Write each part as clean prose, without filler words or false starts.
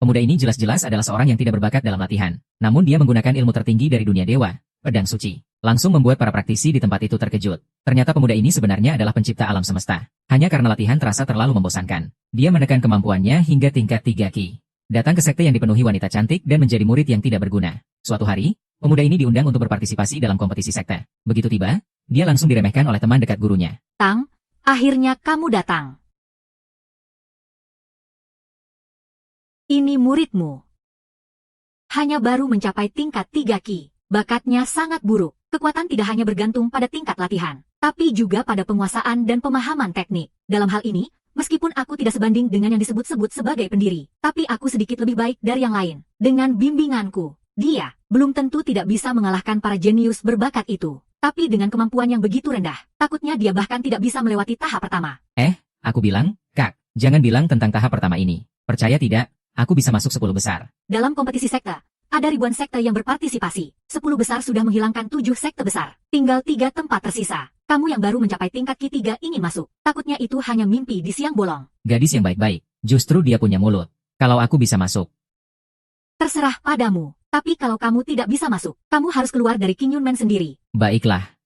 Pemuda ini jelas-jelas adalah seorang yang tidak berbakat dalam latihan. Namun dia menggunakan ilmu tertinggi dari dunia dewa, pedang suci. Langsung membuat para praktisi di tempat itu terkejut. Ternyata pemuda ini sebenarnya adalah pencipta alam semesta. Hanya karena latihan terasa terlalu membosankan. Dia menekan kemampuannya hingga tingkat 3 Ki. Datang ke sekte yang dipenuhi wanita cantik dan menjadi murid yang tidak berguna. Suatu hari, pemuda ini diundang untuk berpartisipasi dalam kompetisi sekte. Begitu tiba, dia langsung diremehkan oleh teman dekat gurunya. Tang, akhirnya kamu datang. Ini muridmu. Hanya baru mencapai tingkat 3 Ki. Bakatnya sangat buruk. Kekuatan tidak hanya bergantung pada tingkat latihan, tapi juga pada penguasaan dan pemahaman teknik. Dalam hal ini, meskipun aku tidak sebanding dengan yang disebut-sebut sebagai pendiri, tapi aku sedikit lebih baik dari yang lain. Dengan bimbinganku, dia belum tentu tidak bisa mengalahkan para jenius berbakat itu. Tapi dengan kemampuan yang begitu rendah, takutnya dia bahkan tidak bisa melewati tahap pertama. Aku bilang, Kak, jangan bilang tentang tahap pertama ini. Percaya tidak, aku bisa masuk 10 besar. Dalam kompetisi sekte, ada ribuan sekte yang berpartisipasi. 10 besar sudah menghilangkan 7 sekte besar. Tinggal 3 tempat tersisa. Kamu yang baru mencapai tingkat Ki 3 ingin masuk. Takutnya itu hanya mimpi di siang bolong. Gadis yang baik-baik, justru dia punya mulut. Kalau aku bisa masuk. Terserah padamu. Tapi kalau kamu tidak bisa masuk, kamu harus keluar dari King Yunman sendiri. Baiklah.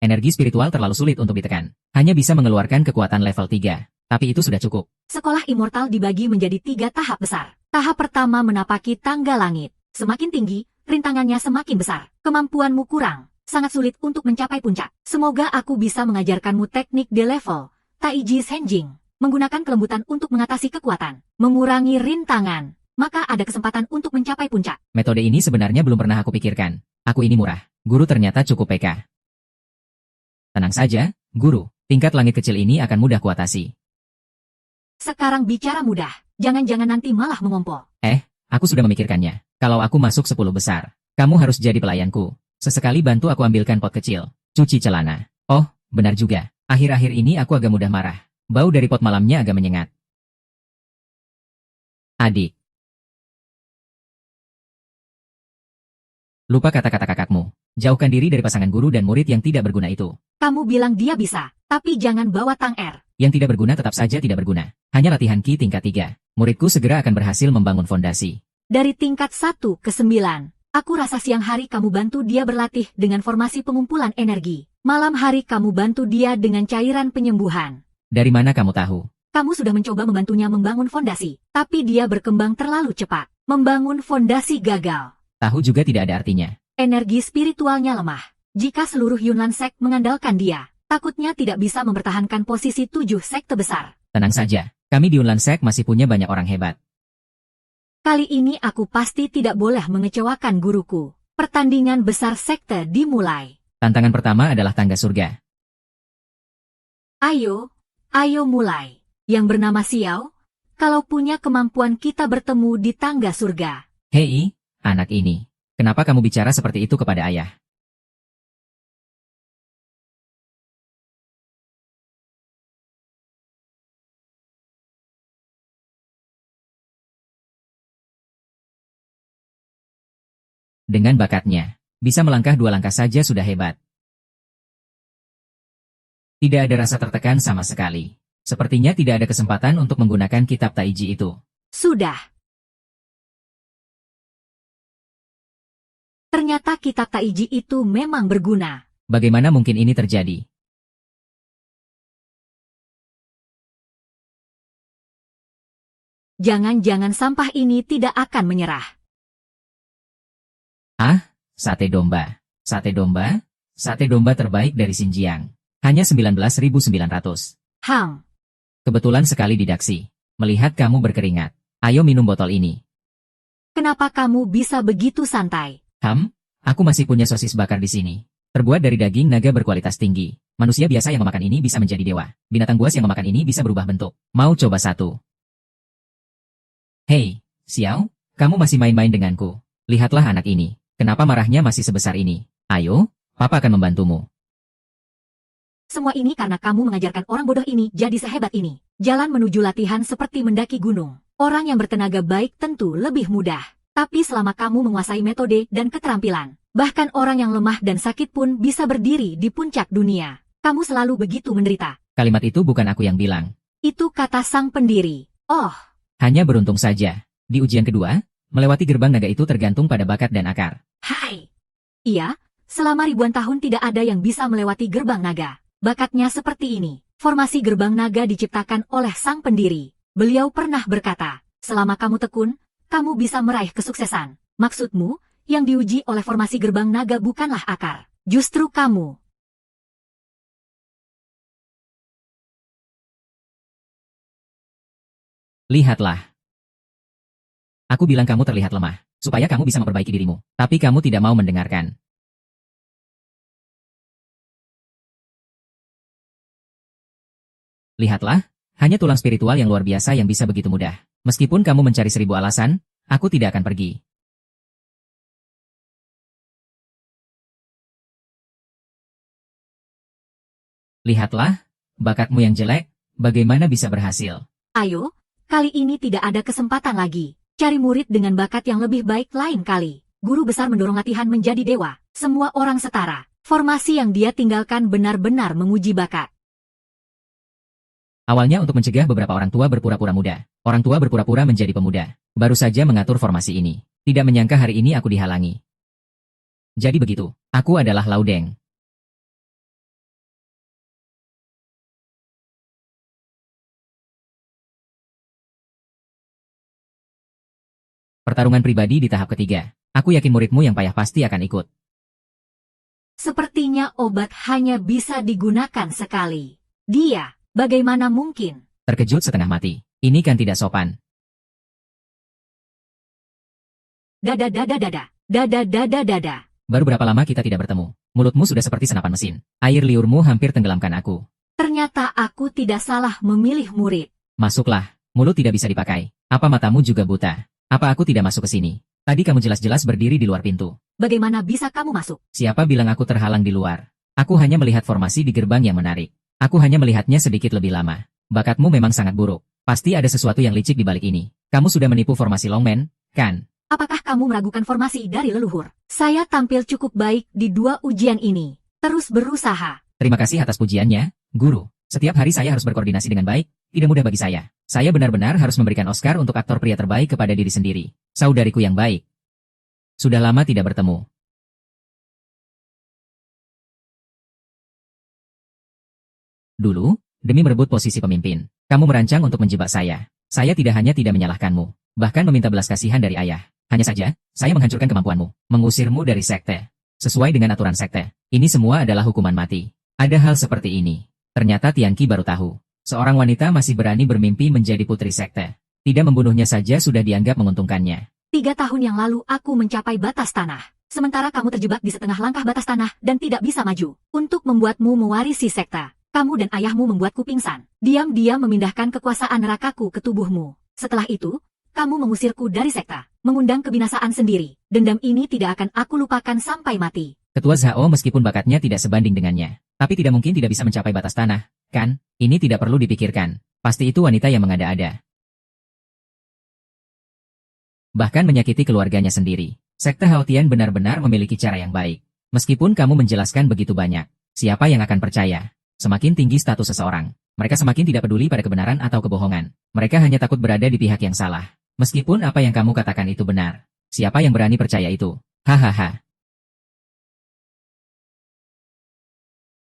Energi spiritual terlalu sulit untuk ditekan. Hanya bisa mengeluarkan kekuatan level 3. Tapi itu sudah cukup. Sekolah immortal dibagi menjadi 3 tahap besar. Tahap pertama menapaki tangga langit. Semakin tinggi, rintangannya semakin besar. Kemampuanmu kurang. Sangat sulit untuk mencapai puncak. Semoga aku bisa mengajarkanmu teknik D level, Taiji Senjing. Menggunakan kelembutan untuk mengatasi kekuatan. Mengurangi rintangan. Maka ada kesempatan untuk mencapai puncak. Metode ini sebenarnya belum pernah aku pikirkan. Aku ini murah. Guru ternyata cukup PK. Tenang saja, guru. Tingkat langit kecil ini akan mudah kuatasi. Sekarang bicara mudah. Jangan-jangan nanti malah mengompol. Aku sudah memikirkannya. Kalau aku masuk 10 besar, kamu harus jadi pelayanku. Sesekali bantu aku ambilkan pot kecil. Cuci celana. Oh, benar juga. Akhir-akhir ini aku agak mudah marah. Bau dari pot malamnya agak menyengat. Adik. Lupa kata-kata kakakmu. Jauhkan diri dari pasangan guru dan murid yang tidak berguna itu. Kamu bilang dia bisa, tapi jangan bawa Tang Er. Yang tidak berguna tetap saja tidak berguna. Hanya latihan Ki tingkat 3. Muridku segera akan berhasil membangun fondasi. Dari tingkat 1 ke 9, aku rasa siang hari kamu bantu dia berlatih dengan formasi pengumpulan energi. Malam hari kamu bantu dia dengan cairan penyembuhan. Dari mana kamu tahu? Kamu sudah mencoba membantunya membangun fondasi, tapi dia berkembang terlalu cepat. Membangun fondasi gagal. Tahu juga tidak ada artinya. Energi spiritualnya lemah. Jika seluruh Yunnan Sek mengandalkan dia, takutnya tidak bisa mempertahankan posisi 7 sekte besar. Tenang saja, kami di Yunnan Sek masih punya banyak orang hebat. Kali ini aku pasti tidak boleh mengecewakan guruku. Pertandingan besar sekte dimulai. Tantangan pertama adalah tangga surga. Ayo mulai. Yang bernama Xiao, kalau punya kemampuan kita bertemu di tangga surga. Hei, anak ini. Kenapa kamu bicara seperti itu kepada ayah? Dengan bakatnya, bisa melangkah 2 langkah saja sudah hebat. Tidak ada rasa tertekan sama sekali. Sepertinya tidak ada kesempatan untuk menggunakan kitab Taiji itu. Sudah. Ternyata kitab Taiji itu memang berguna. Bagaimana mungkin ini terjadi? Jangan-jangan sampah ini tidak akan menyerah. Sate domba. Sate domba? Sate domba terbaik dari Xinjiang. Hanya 19.900. Kebetulan sekali didaksi. Melihat kamu berkeringat. Ayo minum botol ini. Kenapa kamu bisa begitu santai? Aku masih punya sosis bakar di sini. Terbuat dari daging naga berkualitas tinggi. Manusia biasa yang memakan ini bisa menjadi dewa. Binatang buas yang memakan ini bisa berubah bentuk. Mau coba satu? Hei, Xiao, kamu masih main-main denganku. Lihatlah anak ini. Kenapa marahnya masih sebesar ini? Ayo, papa akan membantumu. Semua ini karena kamu mengajarkan orang bodoh ini jadi sehebat ini. Jalan menuju latihan seperti mendaki gunung. Orang yang bertenaga baik tentu lebih mudah. Tapi selama kamu menguasai metode dan keterampilan, bahkan orang yang lemah dan sakit pun bisa berdiri di puncak dunia. Kamu selalu begitu menderita. Kalimat itu bukan aku yang bilang. Itu kata sang pendiri. Oh, Hanya beruntung saja. Di ujian kedua, melewati gerbang naga itu tergantung pada bakat dan akar. Hai. Iya, selama ribuan tahun tidak ada yang bisa melewati gerbang naga. Bakatnya seperti ini. Formasi gerbang naga diciptakan oleh sang pendiri. Beliau pernah berkata, selama kamu tekun, kamu bisa meraih kesuksesan. Maksudmu, yang diuji oleh formasi gerbang naga bukanlah akar. Justru kamu. Lihatlah. Aku bilang kamu terlihat lemah, supaya kamu bisa memperbaiki dirimu. Tapi kamu tidak mau mendengarkan. Lihatlah, hanya tulang spiritual yang luar biasa yang bisa begitu mudah. Meskipun kamu mencari 1000 alasan, aku tidak akan pergi. Lihatlah, bakatmu yang jelek, bagaimana bisa berhasil? Ayo, kali ini tidak ada kesempatan lagi. Cari murid dengan bakat yang lebih baik lain kali. Guru besar mendorong latihan menjadi dewa. Semua orang setara. Formasi yang dia tinggalkan benar-benar menguji bakat. Awalnya untuk mencegah beberapa orang tua berpura-pura muda. Orang tua berpura-pura menjadi pemuda. Baru saja mengatur formasi ini. Tidak menyangka hari ini aku dihalangi. Jadi begitu, aku adalah Laudeng. Pertarungan pribadi di tahap ketiga. Aku yakin muridmu yang payah pasti akan ikut. Sepertinya obat hanya bisa digunakan sekali. Dia, bagaimana mungkin? Terkejut setengah mati. Ini kan tidak sopan. Dada dada dada. Dada dada dada. Baru berapa lama kita tidak bertemu? Mulutmu sudah seperti senapan mesin. Air liurmu hampir tenggelamkan aku. Ternyata aku tidak salah memilih murid. Masuklah. Mulut tidak bisa dipakai. Apa matamu juga buta? Apa aku tidak masuk ke sini? Tadi kamu jelas-jelas berdiri di luar pintu. Bagaimana bisa kamu masuk? Siapa bilang aku terhalang di luar? Aku hanya melihat formasi di gerbang yang menarik. Aku hanya melihatnya sedikit lebih lama. Bakatmu memang sangat buruk. Pasti ada sesuatu yang licik di balik ini. Kamu sudah menipu formasi Longman, kan? Apakah kamu meragukan formasi dari leluhur? Saya tampil cukup baik di 2 ujian ini. Terus berusaha. Terima kasih atas pujiannya, Guru. Setiap hari saya harus berkoordinasi dengan baik. Tidak mudah bagi saya. Saya benar-benar harus memberikan Oscar untuk aktor pria terbaik kepada diri sendiri. Saudariku yang baik. Sudah lama tidak bertemu. Dulu, demi merebut posisi pemimpin, kamu merancang untuk menjebak saya. Saya tidak hanya tidak menyalahkanmu, bahkan meminta belas kasihan dari ayah. Hanya saja, saya menghancurkan kemampuanmu, mengusirmu dari sekte. Sesuai dengan aturan sekte, ini semua adalah hukuman mati. Ada hal seperti ini. Ternyata Tianqi baru tahu. Seorang wanita masih berani bermimpi menjadi putri sekte. Tidak membunuhnya saja sudah dianggap menguntungkannya. 3 tahun yang lalu aku mencapai batas tanah. Sementara kamu terjebak di setengah langkah batas tanah dan tidak bisa maju. Untuk membuatmu mewarisi sekte, kamu dan ayahmu membuatku pingsan. Diam-diam memindahkan kekuasaan nerakaku ke tubuhmu. Setelah itu, kamu mengusirku dari sekte, mengundang kebinasaan sendiri. Dendam ini tidak akan aku lupakan sampai mati. Ketua Zhao meskipun bakatnya tidak sebanding dengannya, tapi tidak mungkin tidak bisa mencapai batas tanah, kan? Ini tidak perlu dipikirkan. Pasti itu wanita yang mengada-ada. Bahkan menyakiti keluarganya sendiri. Sekte Haotian benar-benar memiliki cara yang baik. Meskipun kamu menjelaskan begitu banyak, siapa yang akan percaya? Semakin tinggi status seseorang, mereka semakin tidak peduli pada kebenaran atau kebohongan. Mereka hanya takut berada di pihak yang salah. Meskipun apa yang kamu katakan itu benar. Siapa yang berani percaya itu? Hahaha.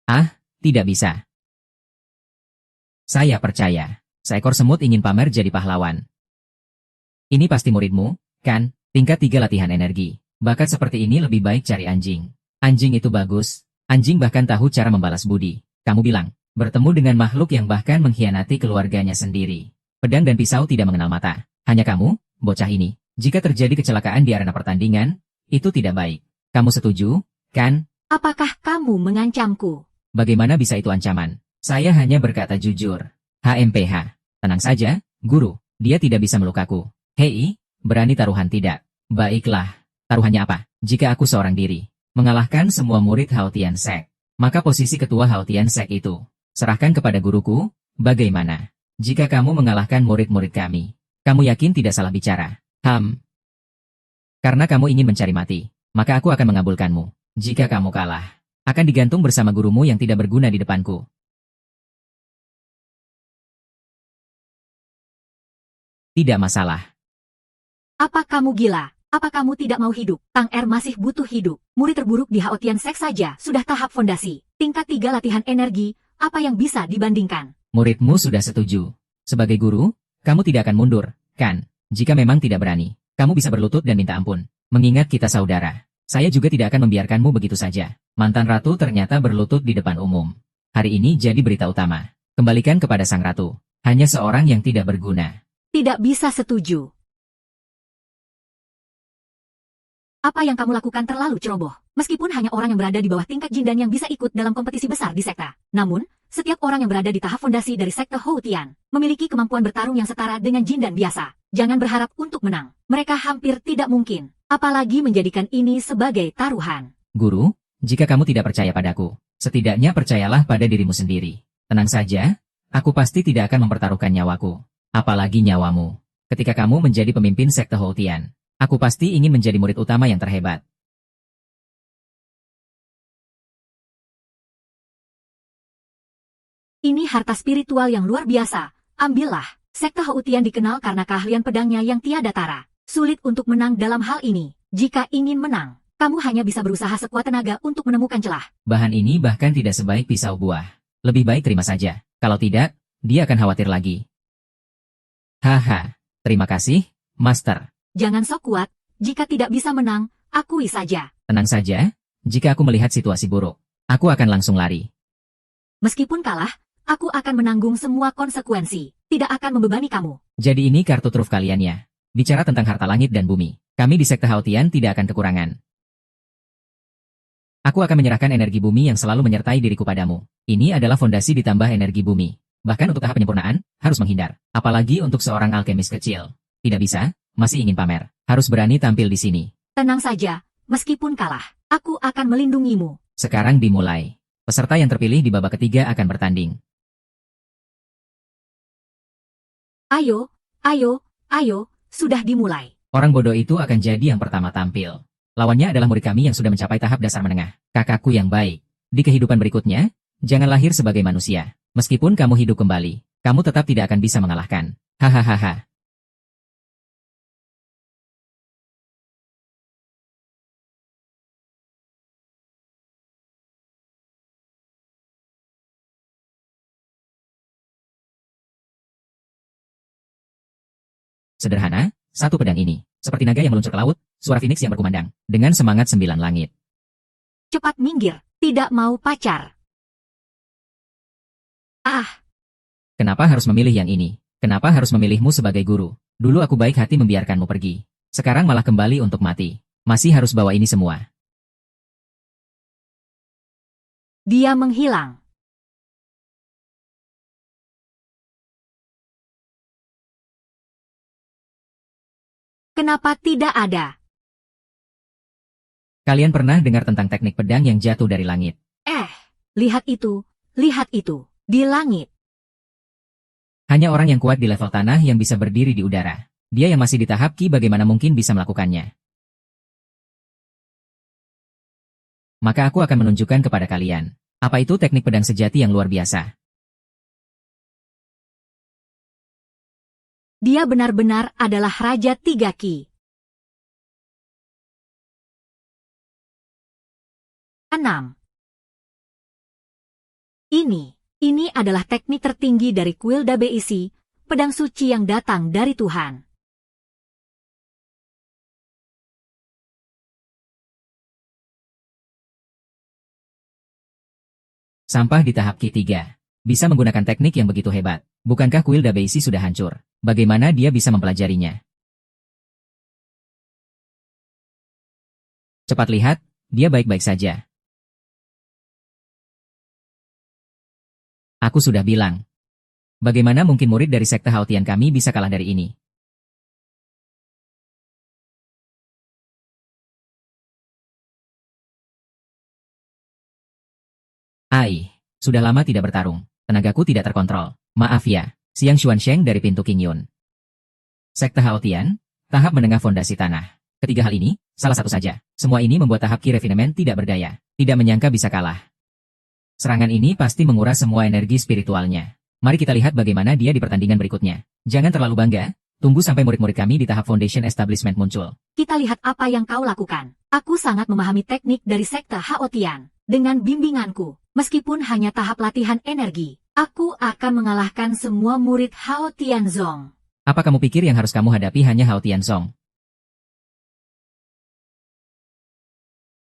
Ah, tidak bisa. Saya percaya. Seekor semut ingin pamer jadi pahlawan. Ini pasti muridmu, kan? Tingkat 3 latihan energi. Bakat seperti ini lebih baik cari anjing. Anjing itu bagus. Anjing bahkan tahu cara membalas budi. Kamu bilang, bertemu dengan makhluk yang bahkan mengkhianati keluarganya sendiri. Pedang dan pisau tidak mengenal mata. Hanya kamu, bocah ini. Jika terjadi kecelakaan di arena pertandingan, itu tidak baik. Kamu setuju, kan? Apakah kamu mengancamku? Bagaimana bisa itu ancaman? Saya hanya berkata jujur. HMPH. Tenang saja, Guru. Dia tidak bisa melukaku. Hei, berani taruhan tidak? Baiklah. Taruhannya apa? Jika aku seorang diri, mengalahkan semua murid Haotian Sek, maka posisi ketua Haotian Sek itu, serahkan kepada guruku, bagaimana? Jika kamu mengalahkan murid-murid kami, kamu yakin tidak salah bicara? Karena kamu ingin mencari mati, maka aku akan mengabulkanmu. Jika kamu kalah, akan digantung bersama gurumu yang tidak berguna di depanku. Tidak masalah. Apa kamu gila? Apa kamu tidak mau hidup? Tang Er masih butuh hidup. Murid terburuk di Haotian Sek saja sudah tahap fondasi. Tingkat 3 latihan energi, apa yang bisa dibandingkan? Muridmu sudah setuju. Sebagai guru, kamu tidak akan mundur, kan? Jika memang tidak berani, kamu bisa berlutut dan minta ampun. Mengingat kita saudara, saya juga tidak akan membiarkanmu begitu saja. Mantan ratu ternyata berlutut di depan umum. Hari ini jadi berita utama. Kembalikan kepada sang ratu. Hanya seorang yang tidak berguna. Tidak bisa setuju. Apa yang kamu lakukan terlalu ceroboh. Meskipun hanya orang yang berada di bawah tingkat Jindan yang bisa ikut dalam kompetisi besar di sekta. Namun, setiap orang yang berada di tahap fondasi dari sekte Haotian memiliki kemampuan bertarung yang setara dengan Jindan biasa. Jangan berharap untuk menang. Mereka hampir tidak mungkin. Apalagi menjadikan ini sebagai taruhan. Guru, jika kamu tidak percaya padaku, setidaknya percayalah pada dirimu sendiri. Tenang saja, aku pasti tidak akan mempertaruhkan nyawaku. Apalagi nyawamu. Ketika kamu menjadi pemimpin sekte Haotian, aku pasti ingin menjadi murid utama yang terhebat. Ini harta spiritual yang luar biasa. Ambillah. Sekte Haotian dikenal karena keahlian pedangnya yang tiada tara. Sulit untuk menang dalam hal ini. Jika ingin menang, kamu hanya bisa berusaha sekuat tenaga untuk menemukan celah. Bahan ini bahkan tidak sebaik pisau buah. Lebih baik terima saja. Kalau tidak, dia akan khawatir lagi. Haha, terima kasih, Master. Jangan sok kuat. Jika tidak bisa menang, akui saja. Tenang saja, jika aku melihat situasi buruk, aku akan langsung lari. Meskipun kalah, aku akan menanggung semua konsekuensi. Tidak akan membebani kamu. Jadi ini kartu truf kalian ya. Bicara tentang harta langit dan bumi, kami di sekte Haotian tidak akan kekurangan. Aku akan menyerahkan energi bumi yang selalu menyertai diriku padamu. Ini adalah fondasi ditambah energi bumi. Bahkan untuk tahap penyempurnaan, harus menghindar. Apalagi untuk seorang alkemis kecil. Tidak bisa, masih ingin pamer. Harus berani tampil di sini. Tenang saja, meskipun kalah, aku akan melindungimu. Sekarang dimulai. Peserta yang terpilih di babak ketiga akan bertanding. Ayo, ayo, ayo, sudah dimulai. Orang bodoh itu akan jadi yang pertama tampil. Lawannya adalah murid kami yang sudah mencapai tahap dasar menengah. Kakakku yang baik. Di kehidupan berikutnya, jangan lahir sebagai manusia. Meskipun kamu hidup kembali, kamu tetap tidak akan bisa mengalahkan. Hahaha. Sederhana, satu pedang ini, seperti naga yang meluncur ke laut, suara Phoenix yang berkumandang, dengan semangat 9 langit. Cepat minggir, tidak mau pacar. Ah, Kenapa harus memilih yang ini? Kenapa harus memilihmu sebagai guru? Dulu aku baik hati membiarkanmu pergi. Sekarang malah kembali untuk mati. Masih harus bawa ini semua. dia menghilang. Kenapa tidak ada? Kalian pernah dengar tentang teknik pedang yang jatuh dari langit? Lihat itu, di langit. Hanya orang yang kuat di level tanah yang bisa berdiri di udara. Dia yang masih di tahap Ki bagaimana mungkin bisa melakukannya? Maka aku akan menunjukkan kepada kalian. Apa itu teknik pedang sejati yang luar biasa? Dia benar-benar adalah Raja 3 Ki. 6. Ini adalah teknik tertinggi dari kuil Dabeisi, pedang suci yang datang dari Tuhan. Sampah di tahap Ki 3. Bisa menggunakan teknik yang begitu hebat. Bukankah kuil Dabeisi sudah hancur? Bagaimana dia bisa mempelajarinya? Cepat lihat, dia baik-baik saja. Aku sudah bilang. Bagaimana mungkin murid dari sekte Haotian kami bisa kalah dari ini? Sudah lama tidak bertarung. Tenagaku tidak terkontrol. Maaf ya, Xiang Xuansheng dari pintu King Yun. Sekte Haotian, tahap menengah fondasi tanah. Ketiga hal ini, salah satu saja. Semua ini membuat tahap Ki Refinement tidak berdaya. Tidak menyangka bisa kalah. Serangan ini pasti menguras semua energi spiritualnya. Mari kita lihat bagaimana dia di pertandingan berikutnya. Jangan terlalu bangga, Tunggu sampai murid-murid kami di tahap Foundation Establishment muncul. Kita lihat apa yang kau lakukan. Aku sangat memahami teknik dari sekte Haotian. Dengan bimbinganku, meskipun hanya tahap latihan energi, aku akan mengalahkan semua murid Hao Tianzong. Apa kamu pikir yang harus kamu hadapi hanya Hao Tianzong?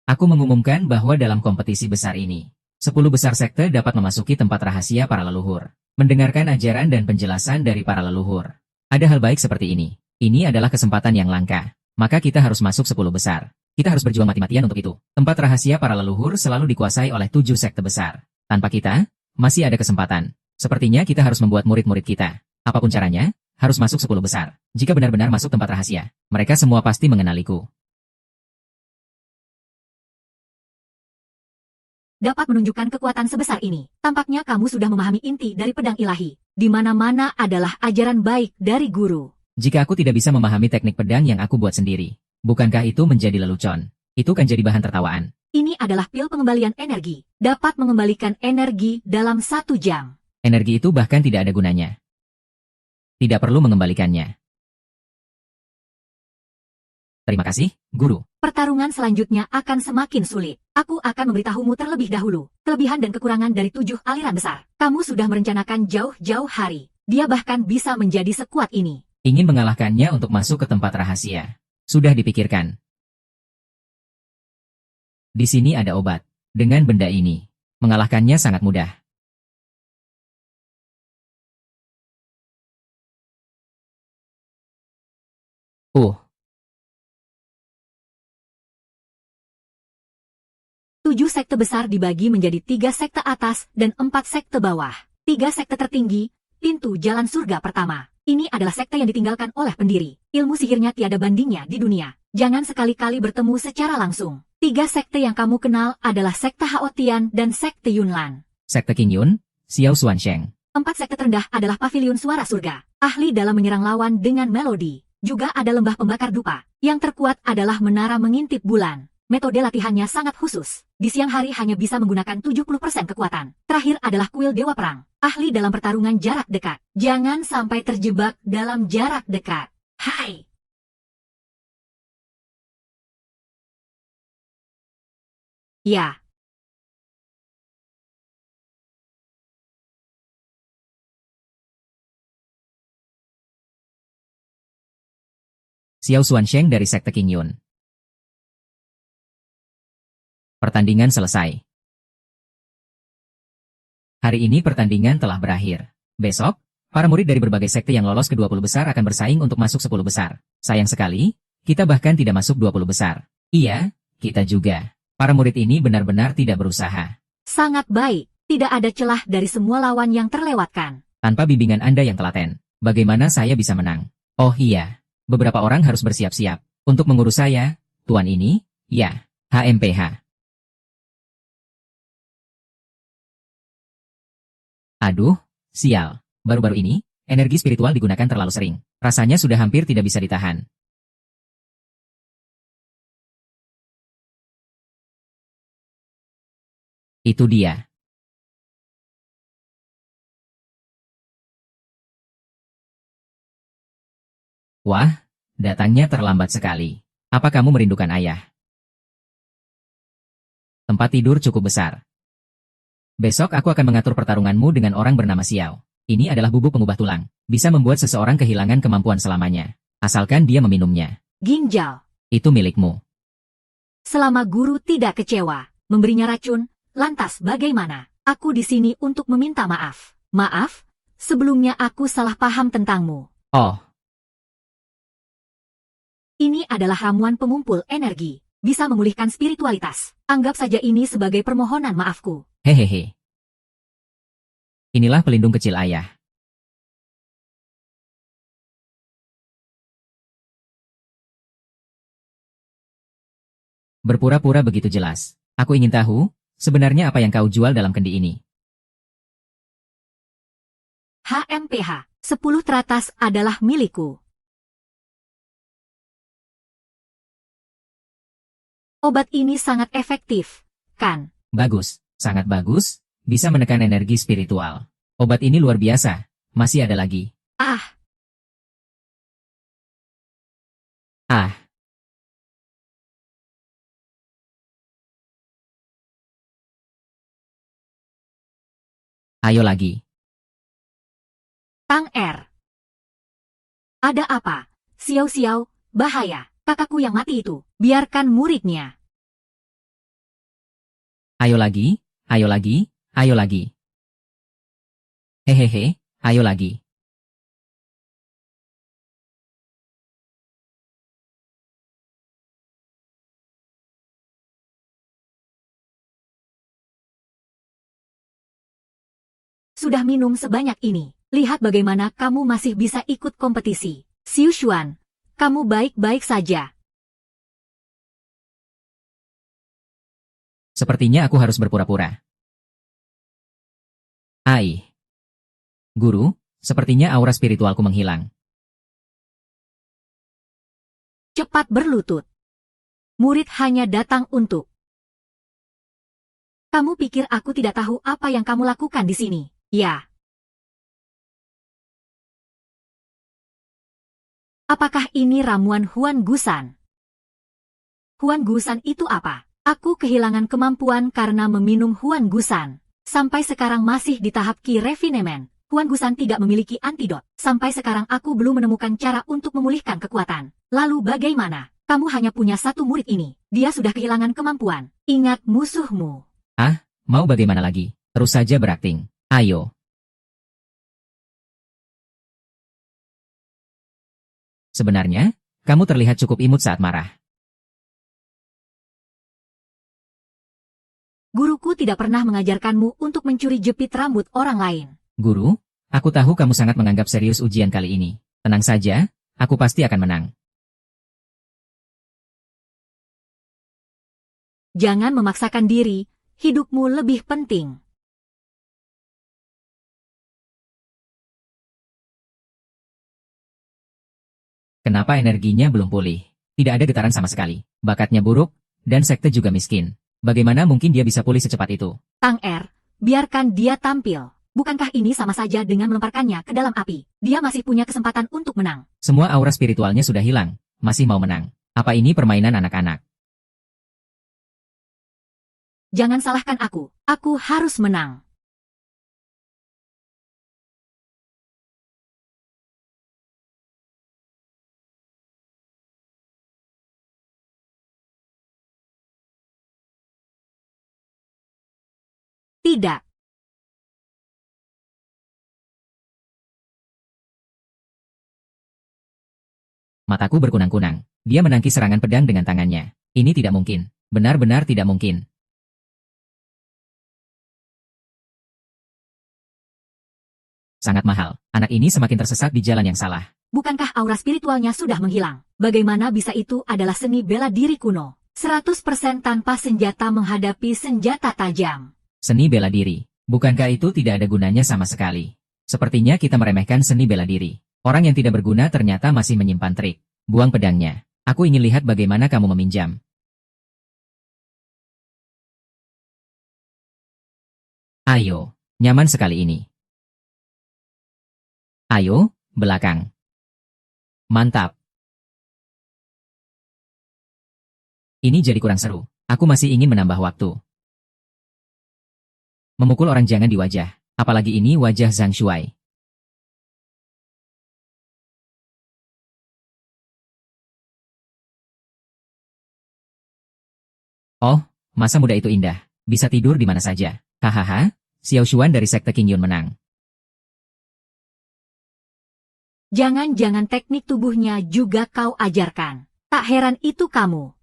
Aku mengumumkan bahwa dalam kompetisi besar ini, 10 besar sekte dapat memasuki tempat rahasia para leluhur, mendengarkan ajaran dan penjelasan dari para leluhur. Ada hal baik seperti ini. Ini adalah kesempatan yang langka. Maka kita harus masuk 10 besar. Kita harus berjuang mati-matian untuk itu. Tempat rahasia para leluhur selalu dikuasai oleh 7 sekte besar. Tanpa kita, masih ada kesempatan. Sepertinya kita harus membuat murid-murid kita. Apapun caranya, harus masuk 10 besar. Jika benar-benar masuk tempat rahasia, mereka semua pasti mengenaliku. Dapat menunjukkan kekuatan sebesar ini. Tampaknya kamu sudah memahami inti dari pedang ilahi. Di mana-mana adalah ajaran baik dari guru. Jika aku tidak bisa memahami teknik pedang yang aku buat sendiri, bukankah itu menjadi lelucon? Itu kan jadi bahan tertawaan. Ini adalah pil pengembalian energi. Dapat mengembalikan energi dalam 1 jam. Energi itu bahkan tidak ada gunanya. Tidak perlu mengembalikannya. Terima kasih, Guru. Pertarungan selanjutnya akan semakin sulit. Aku akan memberitahumu terlebih dahulu kelebihan dan kekurangan dari 7 aliran besar. Kamu sudah merencanakan jauh-jauh hari. Dia bahkan bisa menjadi sekuat ini. Ingin mengalahkannya untuk masuk ke tempat rahasia. Sudah dipikirkan. Di sini ada obat. Dengan benda ini, mengalahkannya sangat mudah. Tujuh sekte besar dibagi menjadi 3 sekte atas dan 4 sekte bawah. 3 sekte tertinggi, pintu jalan surga pertama. Ini adalah sekte yang ditinggalkan oleh pendiri. Ilmu sihirnya tiada bandingnya di dunia. Jangan sekali-kali bertemu secara langsung. 3 sekte yang kamu kenal adalah sekte Haotian dan sekte Yunlan. Sekte King Yun, Xiao Xuansheng. 4 sekte terendah adalah pavilion suara surga. Ahli dalam menyerang lawan dengan melodi. Juga ada lembah pembakar dupa. Yang terkuat adalah menara mengintip bulan. Metode latihannya sangat khusus. Di siang hari hanya bisa menggunakan 70% kekuatan. Terakhir adalah kuil Dewa Perang. Ahli dalam pertarungan jarak dekat. Jangan sampai terjebak dalam jarak dekat. Hai! Ya. Xiao Xuansheng dari sekte King Yun. Pertandingan selesai. Hari ini pertandingan telah berakhir. Besok, para murid dari berbagai sekte yang lolos ke 20 besar akan bersaing untuk masuk 10 besar. Sayang sekali, kita bahkan tidak masuk 20 besar. Iya, kita juga. Para murid ini benar-benar tidak berusaha. Sangat baik. Tidak ada celah dari semua lawan yang terlewatkan. Tanpa bimbingan Anda yang telaten, bagaimana saya bisa menang? Oh iya, beberapa orang harus bersiap-siap. Untuk mengurus saya, tuan ini, ya, HMPH. Aduh, sial. Baru-baru ini, energi spiritual digunakan terlalu sering. Rasanya sudah hampir tidak bisa ditahan. Itu dia. Wah, datangnya terlambat sekali. Apa kamu merindukan ayah? Tempat tidur cukup besar. Besok aku akan mengatur pertarunganmu dengan orang bernama Xiao. Ini adalah bubuk pengubah tulang. Bisa membuat seseorang kehilangan kemampuan selamanya. Asalkan dia meminumnya. Ginjal. Itu milikmu. Selama guru tidak kecewa, memberinya racun, lantas bagaimana? Aku di sini untuk meminta maaf. Maaf, sebelumnya aku salah paham tentangmu. Oh, Ini adalah ramuan pengumpul energi. Bisa memulihkan spiritualitas. Anggap saja ini sebagai permohonan maafku. hehehe. Inilah pelindung kecil ayah. Berpura-pura begitu jelas. Aku ingin tahu, sebenarnya apa yang kau jual dalam kendi ini? HMPH, 10 teratas adalah milikku. Obat ini sangat efektif, kan? Bagus, sangat bagus, bisa menekan energi spiritual. Obat ini luar biasa, masih ada lagi. Ah, Ah, ayo lagi. Tang Er. Ada apa? Xiao Xiao, bahaya. Kakakku yang mati itu. Biarkan muridnya. Ayo lagi, ayo lagi, ayo lagi. Hehehe, ayo lagi. Sudah minum sebanyak ini. Lihat bagaimana kamu masih bisa ikut kompetisi. Xiu Xuan, kamu baik-baik saja. Sepertinya aku harus berpura-pura. Ai. Guru, sepertinya aura spiritualku menghilang. Cepat berlutut. Murid hanya datang untuk. Kamu pikir aku tidak tahu apa yang kamu lakukan di sini? Ya. Apakah ini ramuan Huan Gusan? Huan Gusan itu apa? Aku kehilangan kemampuan karena meminum Huan Gusan. Sampai sekarang masih di tahap Qi Refinement. Huan Gusan tidak memiliki antidot. Sampai sekarang aku belum menemukan cara untuk memulihkan kekuatan. Lalu bagaimana? Kamu hanya punya satu murid ini. Dia sudah kehilangan kemampuan. Ingat musuhmu. Ah, mau bagaimana lagi? Terus saja berakting. Ayo. Sebenarnya, kamu terlihat cukup imut saat marah. Guruku tidak pernah mengajarkanmu untuk mencuri jepit rambut orang lain. Guru, aku tahu kamu sangat menganggap serius ujian kali ini. Tenang saja, aku pasti akan menang. Jangan memaksakan diri, hidupmu lebih penting. Kenapa energinya belum pulih? Tidak ada getaran sama sekali. Bakatnya buruk, dan sekte juga miskin. Bagaimana mungkin dia bisa pulih secepat itu? Tang Er, biarkan dia tampil. Bukankah ini sama saja dengan melemparkannya ke dalam api? Dia masih punya kesempatan untuk menang. Semua aura spiritualnya sudah hilang. Masih mau menang. Apa ini permainan anak-anak? Jangan salahkan aku. Aku harus menang. Tidak. Mataku berkunang-kunang. Dia menangkis serangan pedang dengan tangannya. Ini tidak mungkin. Benar-benar tidak mungkin. Sangat mahal. Anak ini semakin tersesat di jalan yang salah. Bukankah aura spiritualnya sudah menghilang? Bagaimana bisa itu adalah seni bela diri kuno? 100% tanpa senjata menghadapi senjata tajam. Seni bela diri. Bukankah itu tidak ada gunanya sama sekali? Sepertinya kita meremehkan seni bela diri. Orang yang tidak berguna ternyata masih menyimpan trik. Buang pedangnya. Aku ingin lihat bagaimana kamu meminjam. Ayo. Nyaman sekali ini. Ayo, belakang. Mantap. Ini jadi kurang seru. Aku masih ingin menambah waktu. Memukul orang jangan di wajah. Apalagi ini wajah Zhang Shuai. Oh, masa muda itu indah. Bisa tidur di mana saja. Hahaha, Xiao Xuan dari Sekte Qingyun menang. Jangan-jangan teknik tubuhnya juga kau ajarkan. Tak heran itu kamu.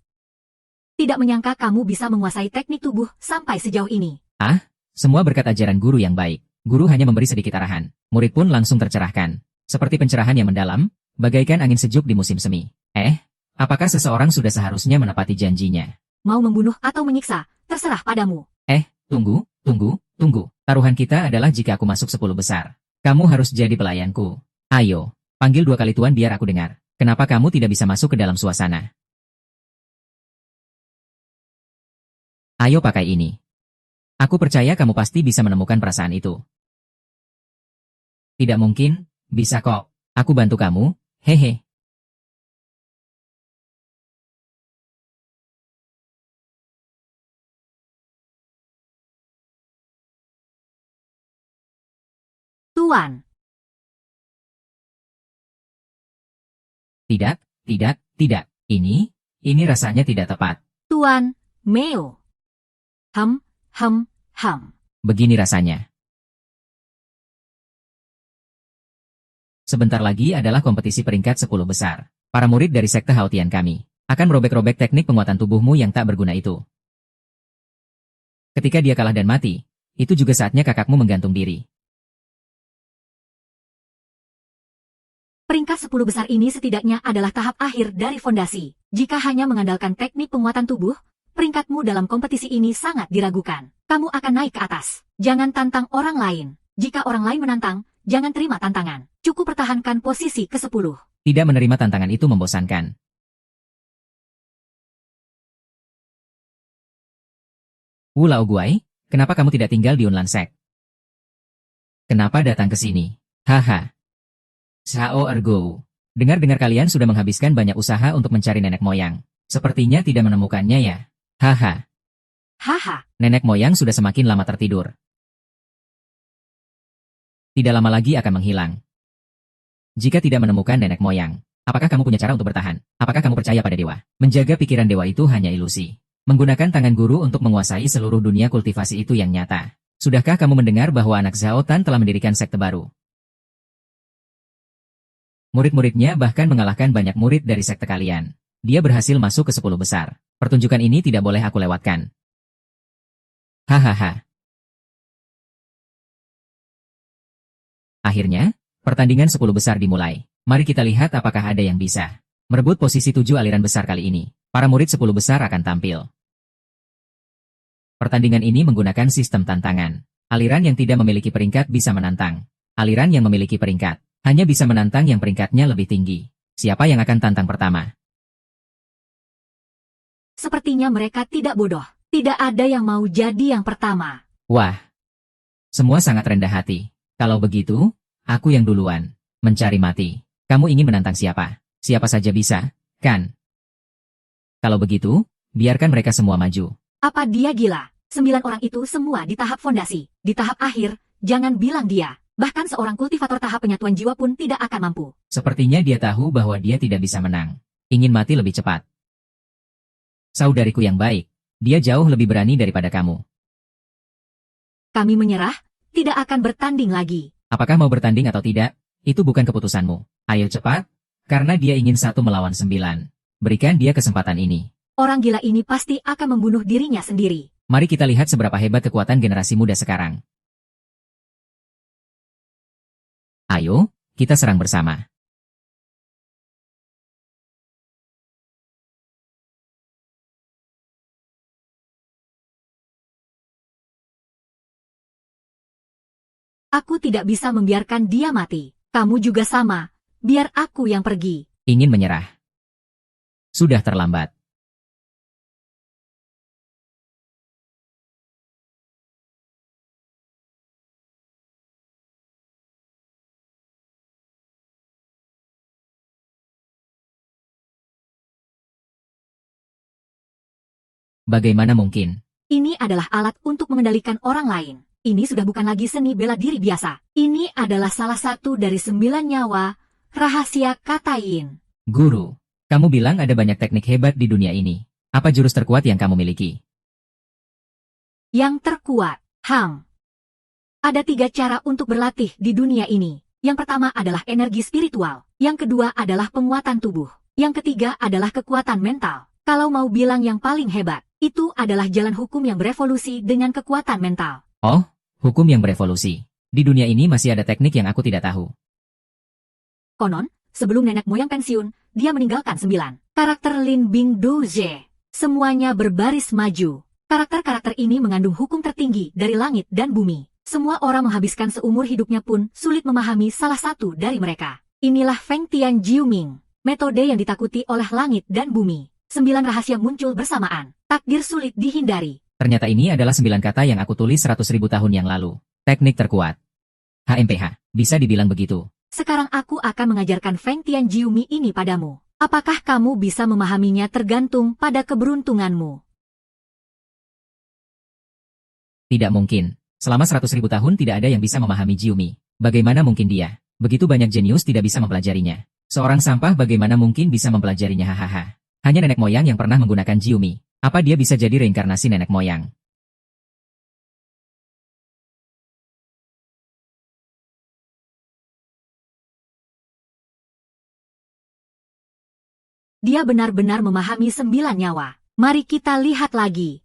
Tidak menyangka kamu bisa menguasai teknik tubuh sampai sejauh ini. Ah, semua berkat ajaran guru yang baik. Guru hanya memberi sedikit arahan. Murid pun langsung tercerahkan. Seperti pencerahan yang mendalam, bagaikan angin sejuk di musim semi. Apakah seseorang sudah seharusnya menepati janjinya? Mau membunuh atau menyiksa, terserah padamu. Tunggu, tunggu. Taruhan kita adalah jika aku masuk 10 besar. Kamu harus jadi pelayanku. Ayo, panggil 2 kali Tuan biar aku dengar. Kenapa kamu tidak bisa masuk ke dalam suasana? Ayo pakai ini. Aku percaya kamu pasti bisa menemukan perasaan itu. Tidak mungkin, bisa kok. Aku bantu kamu, hehe. Tuan. Tidak, tidak. Ini rasanya tidak tepat. Tuan, Meo. Hem. Begini rasanya. Sebentar lagi adalah kompetisi peringkat 10 besar. Para murid dari sekte Haotian kami akan merobek-robek teknik penguatan tubuhmu yang tak berguna itu. Ketika dia kalah dan mati, itu juga saatnya kakakmu menggantung diri. Peringkat 10 besar ini setidaknya adalah tahap akhir dari fondasi. Jika hanya mengandalkan teknik penguatan tubuh, peringkatmu dalam kompetisi ini sangat diragukan. Kamu akan naik ke atas. Jangan tantang orang lain. Jika orang lain menantang, jangan terima tantangan. Cukup pertahankan posisi ke-10. Tidak menerima tantangan itu membosankan. Wu Laoguai, kenapa kamu tidak tinggal di Unlan Sek? Kenapa datang ke sini? Haha. Sao Ergo. Dengar-dengar kalian sudah menghabiskan banyak usaha untuk mencari nenek moyang. Sepertinya tidak menemukannya ya. Haha. Haha. Nenek moyang sudah semakin lama tertidur. Tidak lama lagi akan menghilang. Jika tidak menemukan nenek moyang, apakah kamu punya cara untuk bertahan? Apakah kamu percaya pada dewa? Menjaga pikiran dewa itu hanya ilusi. Menggunakan tangan guru untuk menguasai seluruh dunia kultivasi itu yang nyata. Sudahkah kamu mendengar bahwa anak Zhao Tan telah mendirikan sekte baru? Murid-muridnya bahkan mengalahkan banyak murid dari sekte kalian. Dia berhasil masuk ke 10 besar. Pertunjukan ini tidak boleh aku lewatkan. Hahaha. Akhirnya, pertandingan 10 besar dimulai. Mari kita lihat apakah ada yang bisa merebut posisi 7 aliran besar kali ini. Para murid 10 besar akan tampil. Pertandingan ini menggunakan sistem tantangan. Aliran yang tidak memiliki peringkat bisa menantang. Aliran yang memiliki peringkat hanya bisa menantang yang peringkatnya lebih tinggi. Siapa yang akan tantang pertama? Sepertinya mereka tidak bodoh. Tidak ada yang mau jadi yang pertama. Wah. Semua sangat rendah hati. Kalau begitu, aku yang duluan. Mencari mati. Kamu ingin menantang siapa? Siapa saja bisa, kan? Kalau begitu, biarkan mereka semua maju. Apa dia gila? 9 orang itu semua di tahap fondasi. Di tahap akhir, jangan bilang dia. Bahkan seorang kultivator tahap penyatuan jiwa pun tidak akan mampu. Sepertinya dia tahu bahwa dia tidak bisa menang. Ingin mati lebih cepat. Saudariku yang baik, dia jauh lebih berani daripada kamu. Kami menyerah, tidak akan bertanding lagi. Apakah mau bertanding atau tidak, itu bukan keputusanmu. Ayo cepat, karena dia ingin 1 melawan 9. Berikan dia kesempatan ini. Orang gila ini pasti akan membunuh dirinya sendiri. Mari kita lihat seberapa hebat kekuatan generasi muda sekarang. Ayo, kita serang bersama. Aku tidak bisa membiarkan dia mati. Kamu juga sama. Biar aku yang pergi. Ingin menyerah. Sudah terlambat. Bagaimana mungkin? Ini adalah alat untuk mengendalikan orang lain. Ini sudah bukan lagi seni bela diri biasa. Ini adalah salah satu dari 9 nyawa, rahasia Katain. Guru, kamu bilang ada banyak teknik hebat di dunia ini. Apa jurus terkuat yang kamu miliki? Yang terkuat, Hang. Ada 3 cara untuk berlatih di dunia ini. Yang pertama adalah energi spiritual. Yang kedua adalah penguatan tubuh. Yang ketiga adalah kekuatan mental. Kalau mau bilang yang paling hebat, itu adalah jalan hukum yang berevolusi dengan kekuatan mental. Oh, hukum yang berevolusi. Di dunia ini masih ada teknik yang aku tidak tahu. Konon, sebelum nenek moyang pensiun, dia meninggalkan 9 karakter Lin Bing Douje. Semuanya berbaris maju. Karakter-karakter ini mengandung hukum tertinggi dari langit dan bumi. Semua orang menghabiskan seumur hidupnya pun sulit memahami salah satu dari mereka. Inilah Feng Tian Jiuming, metode yang ditakuti oleh langit dan bumi. 9 rahasia muncul bersamaan. Takdir sulit dihindari. Ternyata ini adalah 9 kata yang aku tulis 100.000 tahun yang lalu. Teknik terkuat. HMPH, bisa dibilang begitu. Sekarang aku akan mengajarkan Feng Tian Jiumi ini padamu. Apakah kamu bisa memahaminya tergantung pada keberuntunganmu? Tidak mungkin. Selama 100.000 tahun tidak ada yang bisa memahami Jiumi. Bagaimana mungkin dia? Begitu banyak jenius tidak bisa mempelajarinya. Seorang sampah bagaimana mungkin bisa mempelajarinya hahaha. Hanya nenek moyang yang pernah menggunakan Jiumi. Apa dia bisa jadi reinkarnasi nenek moyang? Dia benar-benar memahami 9 nyawa. Mari kita lihat lagi.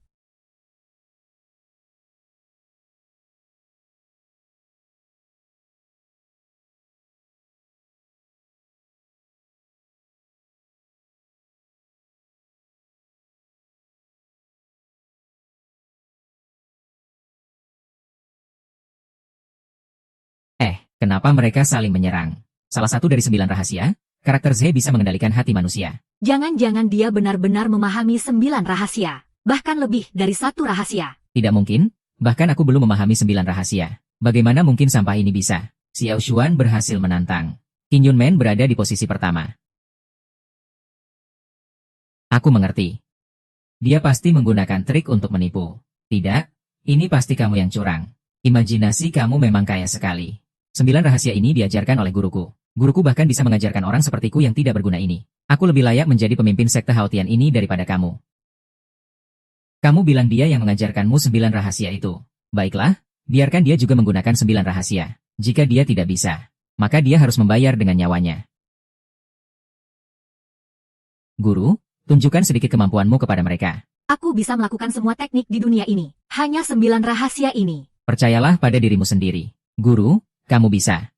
Kenapa mereka saling menyerang? Salah satu dari 9 rahasia, karakter Z bisa mengendalikan hati manusia. Jangan-jangan dia benar-benar memahami 9 rahasia. Bahkan lebih dari 1 rahasia. Tidak mungkin, bahkan aku belum memahami 9 rahasia. Bagaimana mungkin sampah ini bisa? Xiao Xuan berhasil menantang. Qin Yunmen berada di posisi pertama. Aku mengerti. Dia pasti menggunakan trik untuk menipu. Tidak, ini pasti kamu yang curang. Imajinasi kamu memang kaya sekali. 9 rahasia ini diajarkan oleh guruku. Guruku bahkan bisa mengajarkan orang sepertiku yang tidak berguna ini. Aku lebih layak menjadi pemimpin sekte Haotian ini daripada kamu. Kamu bilang dia yang mengajarkanmu 9 rahasia itu. Baiklah, biarkan dia juga menggunakan 9 rahasia. Jika dia tidak bisa, maka dia harus membayar dengan nyawanya. Guru, tunjukkan sedikit kemampuanmu kepada mereka. Aku bisa melakukan semua teknik di dunia ini. Hanya 9 rahasia ini. Percayalah pada dirimu sendiri. Guru, kamu bisa.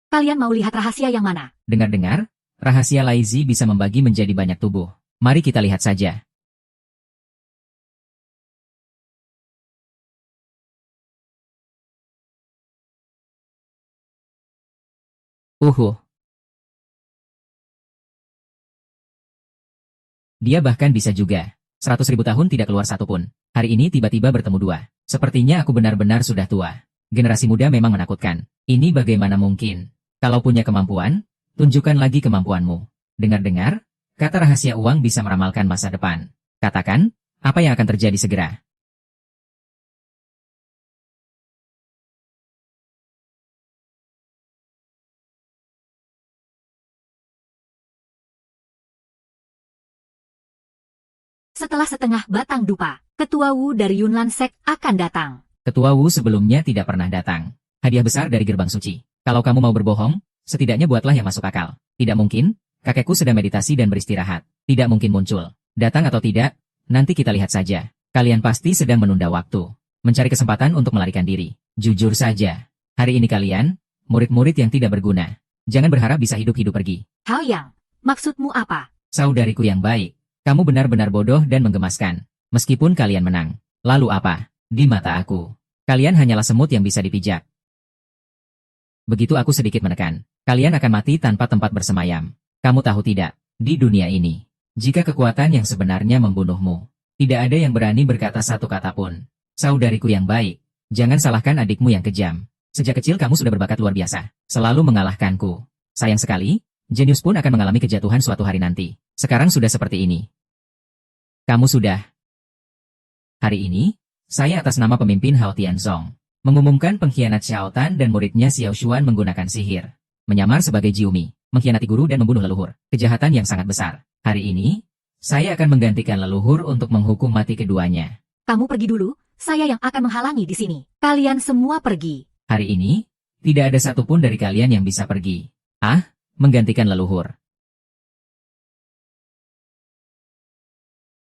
Kalian mau lihat rahasia yang mana? Dengar-dengar, rahasia Laizi bisa membagi menjadi banyak tubuh. Mari kita lihat saja. Dia bahkan bisa juga. 100.000 tahun tidak keluar satu pun. Hari ini tiba-tiba bertemu 2. Sepertinya aku benar-benar sudah tua. Generasi muda memang menakutkan. Ini bagaimana mungkin? Kalau punya kemampuan, tunjukkan lagi kemampuanmu. Dengar-dengar, kata rahasia uang bisa meramalkan masa depan. Katakan, apa yang akan terjadi segera? Setelah setengah batang dupa, Ketua Wu dari Yunlan Sek akan datang. Ketua Wu sebelumnya tidak pernah datang. Hadiah besar dari gerbang suci. Kalau kamu mau berbohong, setidaknya buatlah yang masuk akal. Tidak mungkin, kakekku sedang meditasi dan beristirahat. Tidak mungkin muncul. Datang atau tidak, nanti kita lihat saja. Kalian pasti sedang menunda waktu. Mencari kesempatan untuk melarikan diri. Jujur saja. Hari ini kalian, murid-murid yang tidak berguna. Jangan berharap bisa hidup-hidup pergi. Hao Yang, maksudmu apa? Saudariku yang baik, kamu benar-benar bodoh dan menggemaskan. Meskipun kalian menang. Lalu apa? Di mata aku, kalian hanyalah semut yang bisa dipijak. Begitu aku sedikit menekan, kalian akan mati tanpa tempat bersemayam. Kamu tahu tidak, di dunia ini, jika kekuatan yang sebenarnya membunuhmu, tidak ada yang berani berkata satu kata pun. Saudariku yang baik, jangan salahkan adikmu yang kejam. Sejak kecil kamu sudah berbakat luar biasa, selalu mengalahkanku. Sayang sekali, jenius pun akan mengalami kejatuhan suatu hari nanti. Sekarang sudah seperti ini. Kamu sudah. Hari ini, saya atas nama pemimpin Hao Tianzong, mengumumkan pengkhianat Xiao Tan dan muridnya Xiao Xuan menggunakan sihir, menyamar sebagai Jiumi, mengkhianati guru dan membunuh leluhur, kejahatan yang sangat besar. Hari ini, saya akan menggantikan leluhur untuk menghukum mati keduanya. Kamu pergi dulu, saya yang akan menghalangi di sini. Kalian semua pergi. Hari ini, tidak ada satupun dari kalian yang bisa pergi. Menggantikan leluhur.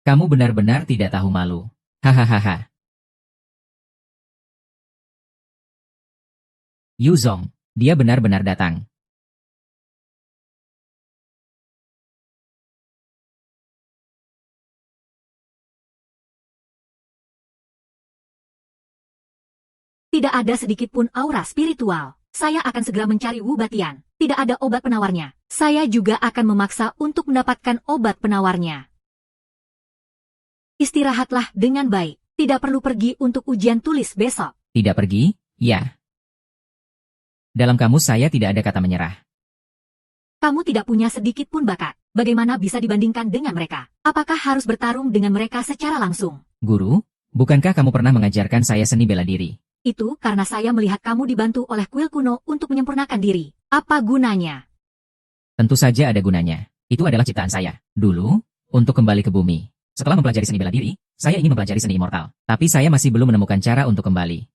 Kamu benar-benar tidak tahu malu. Hahaha. Yu Zong, dia benar-benar datang. Tidak ada sedikit pun aura spiritual. Saya akan segera mencari Wu Batian. Tidak ada obat penawarnya. Saya juga akan memaksa untuk mendapatkan obat penawarnya. Istirahatlah dengan baik. Tidak perlu pergi untuk ujian tulis besok. Tidak pergi? Ya. Dalam kamus saya tidak ada kata menyerah. Kamu tidak punya sedikit pun bakat. Bagaimana bisa dibandingkan dengan mereka? Apakah harus bertarung dengan mereka secara langsung? Guru, bukankah kamu pernah mengajarkan saya seni bela diri? Itu karena saya melihat kamu dibantu oleh kuil kuno untuk menyempurnakan diri. Apa gunanya? Tentu saja ada gunanya. Itu adalah ciptaan saya. Dulu, untuk kembali ke bumi. Setelah mempelajari seni bela diri, saya ingin mempelajari seni immortal. Tapi saya masih belum menemukan cara untuk kembali.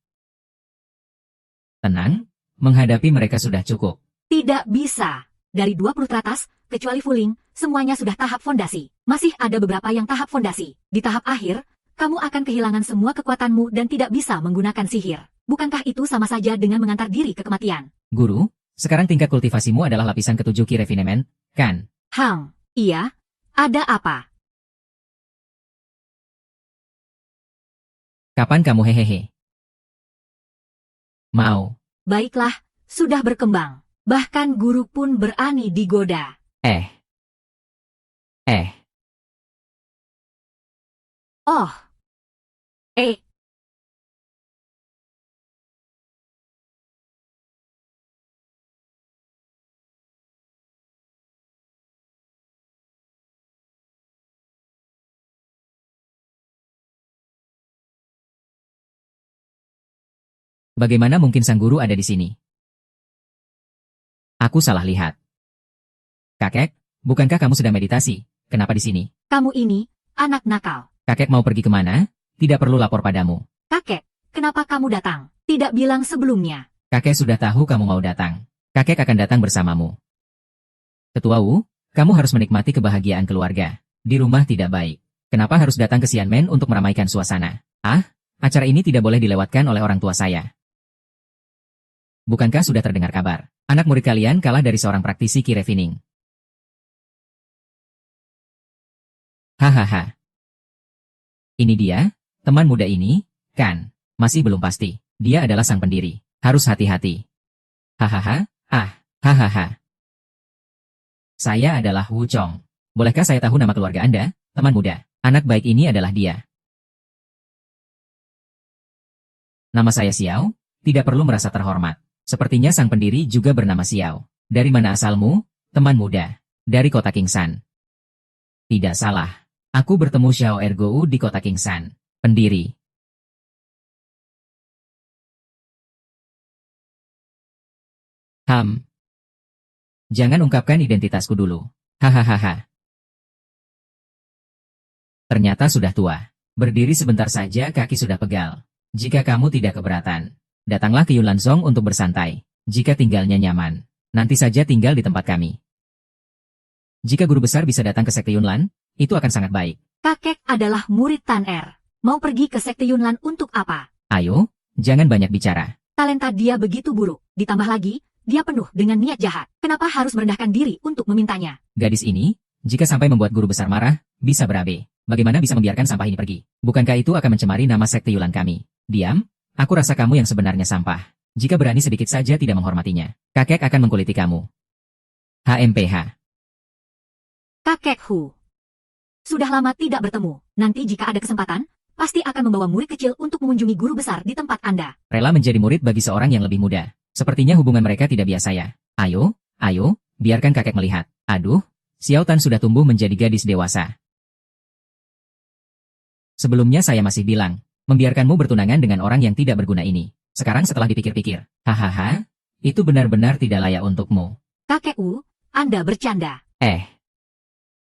Tenang, menghadapi mereka sudah cukup. Tidak bisa. Dari 20 teratas, kecuali Fuling, semuanya sudah tahap fondasi. Masih ada beberapa yang tahap fondasi. Di tahap akhir, kamu akan kehilangan semua kekuatanmu dan tidak bisa menggunakan sihir. Bukankah itu sama saja dengan mengantar diri ke kematian? Guru, sekarang tingkat kultivasimu adalah lapisan ke-7 Ki Refinement, kan? Iya. Ada apa? Kapan kamu hehehe? Mau. Baiklah, sudah berkembang. Bahkan guru pun berani digoda. Oh. Bagaimana mungkin sang guru ada di sini? Aku salah lihat. Kakek, bukankah kamu sedang meditasi? Kenapa di sini? Kamu ini, anak nakal. Kakek mau pergi kemana? Tidak perlu lapor padamu. Kakek, kenapa kamu datang? Tidak bilang sebelumnya. Kakek sudah tahu kamu mau datang. Kakek akan datang bersamamu. Ketua Wu, kamu harus menikmati kebahagiaan keluarga. Di rumah tidak baik. Kenapa harus datang ke Xianmen untuk meramaikan suasana? Acara ini tidak boleh dilewatkan oleh orang tua saya. Bukankah sudah terdengar kabar? Anak murid kalian kalah dari seorang praktisi Ki Refining. Hahaha. Ini dia, teman muda ini, kan? Masih belum pasti. Dia adalah sang pendiri. Harus hati-hati. Hahaha, hahaha. Saya adalah Wu Chong. Bolehkah saya tahu nama keluarga Anda, teman muda? Anak baik ini adalah dia. Nama saya Xiao, tidak perlu merasa terhormat. Sepertinya sang pendiri juga bernama Xiao. Dari mana asalmu, teman muda? Dari kota Kingsan. Tidak salah. Aku bertemu Xiao Ergou di kota Kingsan. Pendiri. Jangan ungkapkan identitasku dulu. Hahaha. Ternyata sudah tua. Berdiri sebentar saja kaki sudah pegal. Jika kamu tidak keberatan, datanglah ke Yunlansong untuk bersantai. Jika tinggalnya nyaman, nanti saja tinggal di tempat kami. Jika guru besar bisa datang ke Sekte Yunlan, itu akan sangat baik. Kakek adalah murid Tan Er. Mau pergi ke Sekte Yunlan untuk apa? Ayo, jangan banyak bicara. Talenta dia begitu buruk. Ditambah lagi, dia penuh dengan niat jahat. Kenapa harus merendahkan diri untuk memintanya? Gadis ini, jika sampai membuat guru besar marah, bisa berabe. Bagaimana bisa membiarkan sampah ini pergi? Bukankah itu akan mencemari nama Sekte Yunlan kami? Diam, aku rasa kamu yang sebenarnya sampah. Jika berani sedikit saja tidak menghormatinya, kakek akan mengkuliti kamu. HMPH. Kakek Hu. Sudah lama tidak bertemu. Nanti jika ada kesempatan, pasti akan membawa murid kecil untuk mengunjungi guru besar di tempat Anda. Rela menjadi murid bagi seorang yang lebih muda. Sepertinya hubungan mereka tidak biasa ya. Ayo, biarkan kakek melihat. Aduh, Xiao Tan sudah tumbuh menjadi gadis dewasa. Sebelumnya saya masih bilang, membiarkanmu bertunangan dengan orang yang tidak berguna ini. Sekarang setelah dipikir-pikir, hahaha, itu benar-benar tidak layak untukmu. Kakek Wu, Anda bercanda.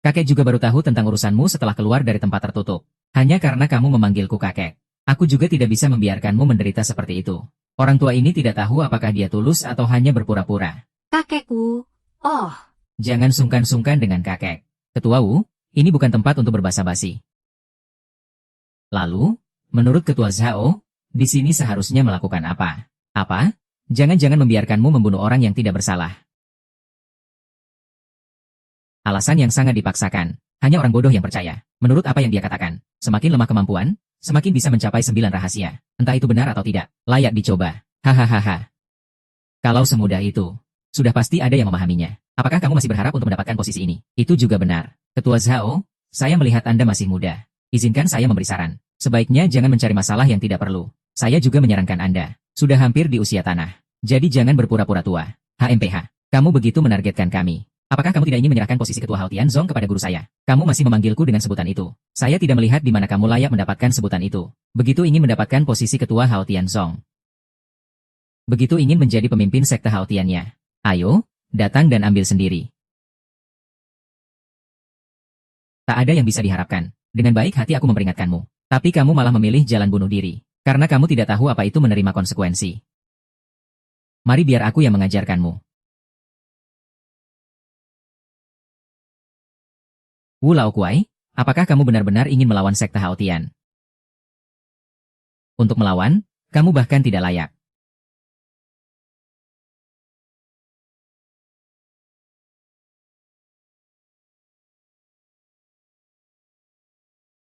Kakek juga baru tahu tentang urusanmu setelah keluar dari tempat tertutup. Hanya karena kamu memanggilku kakek. Aku juga tidak bisa membiarkanmu menderita seperti itu. Orang tua ini tidak tahu apakah dia tulus atau hanya berpura-pura. Kakek Wu, Jangan sungkan-sungkan dengan kakek. Ketua Wu, ini bukan tempat untuk berbasa-basi. Lalu, menurut Ketua Zhao, di sini seharusnya melakukan apa? Apa? Jangan-jangan membiarkanmu membunuh orang yang tidak bersalah. Alasan yang sangat dipaksakan. Hanya orang bodoh yang percaya. Menurut apa yang dia katakan, semakin lemah kemampuan, semakin bisa mencapai 9 rahasia. Entah itu benar atau tidak, layak dicoba. Hahaha. Kalau semudah itu, sudah pasti ada yang memahaminya. Apakah kamu masih berharap untuk mendapatkan posisi ini? Itu juga benar. Ketua Zhao, saya melihat Anda masih muda. Izinkan saya memberi saran. Sebaiknya jangan mencari masalah yang tidak perlu. Saya juga menyarankan Anda. Sudah hampir di usia tanah. Jadi jangan berpura-pura tua. HMPH, kamu begitu menargetkan kami. Apakah kamu tidak ingin menyerahkan posisi Ketua Hao Tianzong kepada guru saya? Kamu masih memanggilku dengan sebutan itu. Saya tidak melihat di mana kamu layak mendapatkan sebutan itu. Begitu ingin mendapatkan posisi Ketua Hao Tianzong. Begitu ingin menjadi pemimpin sekte Haotiannya. Ayo, datang dan ambil sendiri. Tak ada yang bisa diharapkan. Dengan baik hati aku memperingatkanmu. Tapi kamu malah memilih jalan bunuh diri. Karena kamu tidak tahu apa itu menerima konsekuensi. Mari biar aku yang mengajarkanmu. Wu Laokuai, apakah kamu benar-benar ingin melawan sekte Haotian? Untuk melawan, kamu bahkan tidak layak.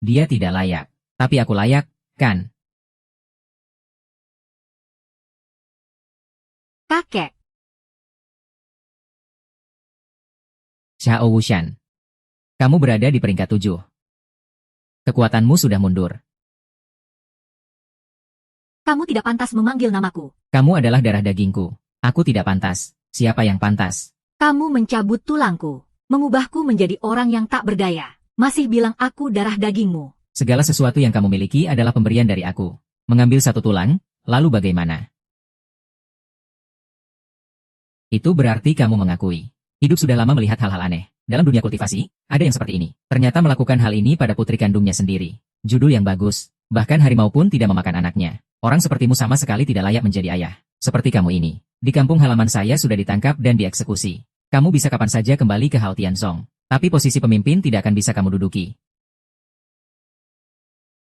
Dia tidak layak. Tapi aku layak, kan? Kakek, Xiao Wushan. Kamu berada di peringkat 7. Kekuatanmu sudah mundur. kamu tidak pantas memanggil namaku. Kamu adalah darah dagingku. Aku tidak pantas. Siapa yang pantas? Kamu mencabut tulangku, mengubahku menjadi orang yang tak berdaya. Masih bilang aku darah dagingmu. Segala sesuatu yang kamu miliki adalah pemberian dari aku. Mengambil satu tulang, lalu bagaimana? Itu berarti kamu mengakui. Hidup sudah lama melihat hal-hal aneh. Dalam dunia kultivasi, ada yang seperti ini. Ternyata melakukan hal ini pada putri kandungnya sendiri. Judul yang bagus. Bahkan harimau pun tidak memakan anaknya. Orang sepertimu sama sekali tidak layak menjadi ayah. Seperti kamu ini. Di kampung halaman saya sudah ditangkap dan dieksekusi. Kamu bisa kapan saja kembali ke Hao Tianzong. Tapi posisi pemimpin tidak akan bisa kamu duduki.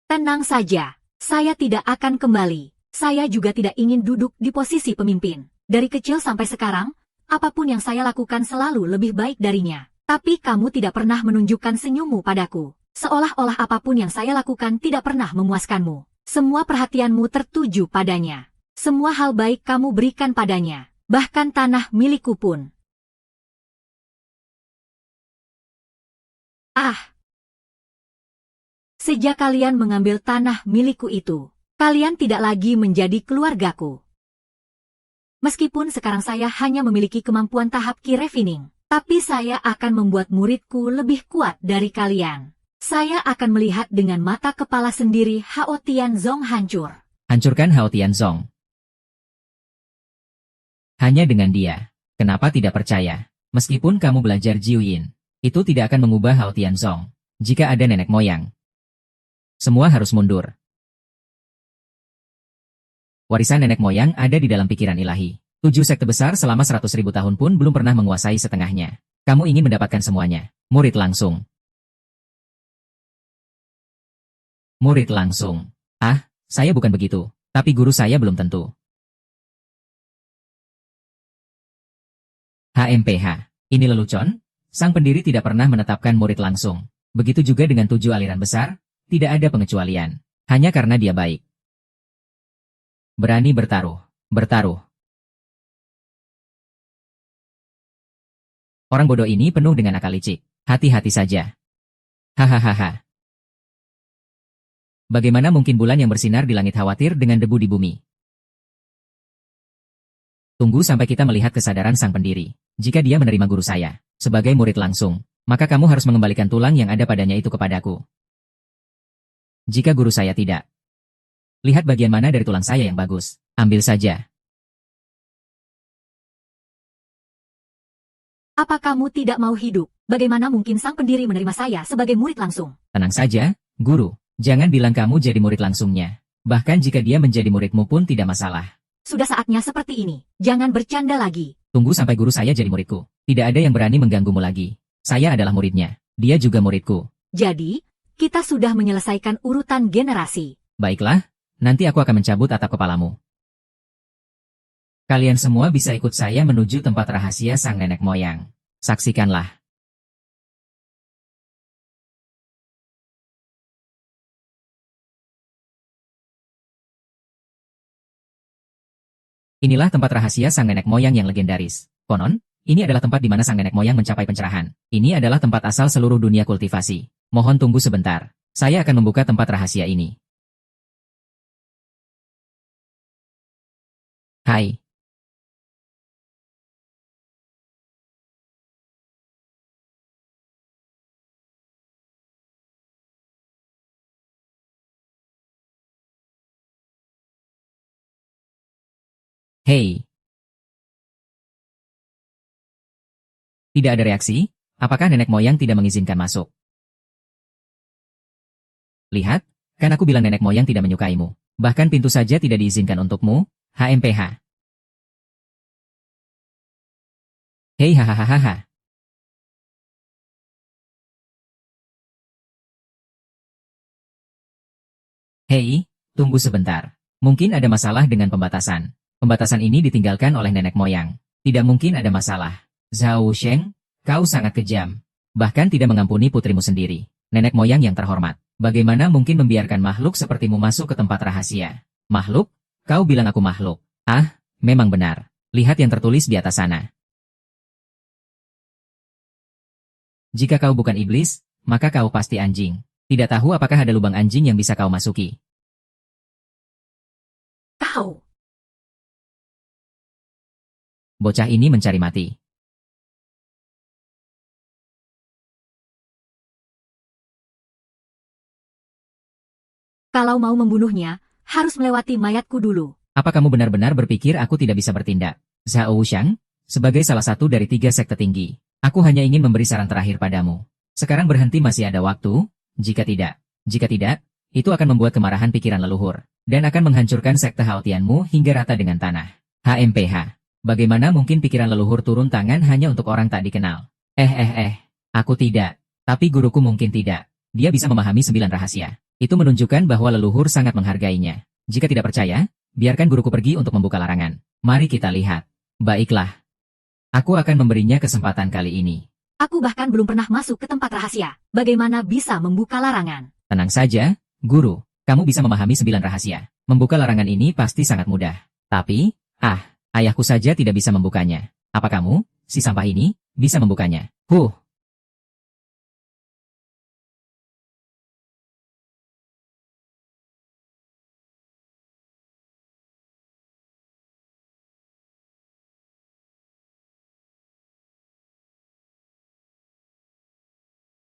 Tenang saja, saya tidak akan kembali. Saya juga tidak ingin duduk di posisi pemimpin. Dari kecil sampai sekarang, apapun yang saya lakukan selalu lebih baik darinya. Tapi kamu tidak pernah menunjukkan senyummu padaku. Seolah-olah apapun yang saya lakukan tidak pernah memuaskanmu. Semua perhatianmu tertuju padanya. Semua hal baik kamu berikan padanya. Bahkan tanah milikku pun. Ah! Sejak kalian mengambil tanah milikku itu, kalian tidak lagi menjadi keluargaku. Meskipun sekarang saya hanya memiliki kemampuan tahap Ki Refining, tapi saya akan membuat muridku lebih kuat dari kalian. Saya akan melihat dengan mata kepala sendiri Hao Tianzong hancur. Hancurkan Hao Tianzong. Hanya dengan dia. Kenapa tidak percaya? Meskipun kamu belajar Jiuyin, itu tidak akan mengubah Hao Tianzong. Jika ada nenek moyang, semua harus mundur. Warisan nenek moyang ada di dalam pikiran ilahi. 7 sekte besar selama 100.000 tahun pun belum pernah menguasai setengahnya. Kamu ingin mendapatkan semuanya. Murid langsung. Murid langsung. Ah, saya bukan begitu. Tapi guru saya belum tentu. HMPH. Ini lelucon? Sang pendiri tidak pernah menetapkan murid langsung. Begitu juga dengan 7 aliran besar, tidak ada pengecualian. Hanya karena dia baik. Berani bertaruh. Bertaruh. Orang bodoh ini penuh dengan akal licik. Hati-hati saja. Hahaha. Bagaimana mungkin bulan yang bersinar di langit khawatir dengan debu di bumi? Tunggu sampai kita melihat kesadaran sang pendiri. Jika dia menerima guru saya sebagai murid langsung, maka kamu harus mengembalikan tulang yang ada padanya itu kepadaku. Jika guru saya tidak, lihat bagian mana dari tulang saya yang bagus. Ambil saja. Apa kamu tidak mau hidup? Bagaimana mungkin sang pendiri menerima saya sebagai murid langsung? Tenang saja, guru. Jangan bilang kamu jadi murid langsungnya. Bahkan jika dia menjadi muridmu pun tidak masalah. Sudah saatnya seperti ini. Jangan bercanda lagi. Tunggu sampai guru saya jadi muridku. Tidak ada yang berani mengganggumu lagi. Saya adalah muridnya. Dia juga muridku. Jadi, kita sudah menyelesaikan urutan generasi. Baiklah, nanti aku akan mencabut atap kepalamu. Kalian semua bisa ikut saya menuju tempat rahasia sang nenek moyang. Saksikanlah. Inilah tempat rahasia sang nenek moyang yang legendaris. Konon, ini adalah tempat di mana sang nenek moyang mencapai pencerahan. Ini adalah tempat asal seluruh dunia kultivasi. Mohon tunggu sebentar. Saya akan membuka tempat rahasia ini. Hai. Hei, tidak ada reaksi? Apakah nenek moyang tidak mengizinkan masuk? Lihat, kan aku bilang nenek moyang tidak menyukaimu. Bahkan pintu saja tidak diizinkan untukmu, HMPH. Hei hahaha. Hei, tunggu sebentar. Mungkin ada masalah dengan pembatasan. Pembatasan ini ditinggalkan oleh nenek moyang. Tidak mungkin ada masalah. Zhao Sheng, kau sangat kejam. Bahkan tidak mengampuni putrimu sendiri. Nenek moyang yang terhormat. Bagaimana mungkin membiarkan makhluk sepertimu masuk ke tempat rahasia? Makhluk? Kau bilang aku makhluk. Ah, memang benar. Lihat yang tertulis di atas sana. Jika kau bukan iblis, maka kau pasti anjing. Tidak tahu apakah ada lubang anjing yang bisa kau masuki. Kau. Bocah ini mencari mati. Kalau mau membunuhnya, harus melewati mayatku dulu. Apa kamu benar-benar berpikir aku tidak bisa bertindak? Zhao Wuxiang, sebagai salah satu dari 3 sekte tinggi, aku hanya ingin memberi saran terakhir padamu. Sekarang berhenti, masih ada waktu. Jika tidak, itu akan membuat kemarahan pikiran leluhur, dan akan menghancurkan sekte Haotianmu hingga rata dengan tanah. HMPH. Bagaimana mungkin pikiran leluhur turun tangan hanya untuk orang tak dikenal? Aku tidak. Tapi guruku mungkin tidak. Dia bisa memahami 9 rahasia. Itu menunjukkan bahwa leluhur sangat menghargainya. Jika tidak percaya, biarkan guruku pergi untuk membuka larangan. Mari kita lihat. Baiklah. Aku akan memberinya kesempatan kali ini. Aku bahkan belum pernah masuk ke tempat rahasia. Bagaimana bisa membuka larangan? Tenang saja, guru. Kamu bisa memahami 9 rahasia. Membuka larangan ini pasti sangat mudah. Tapi, ayahku saja tidak bisa membukanya. Apa kamu, si sampah ini, bisa membukanya?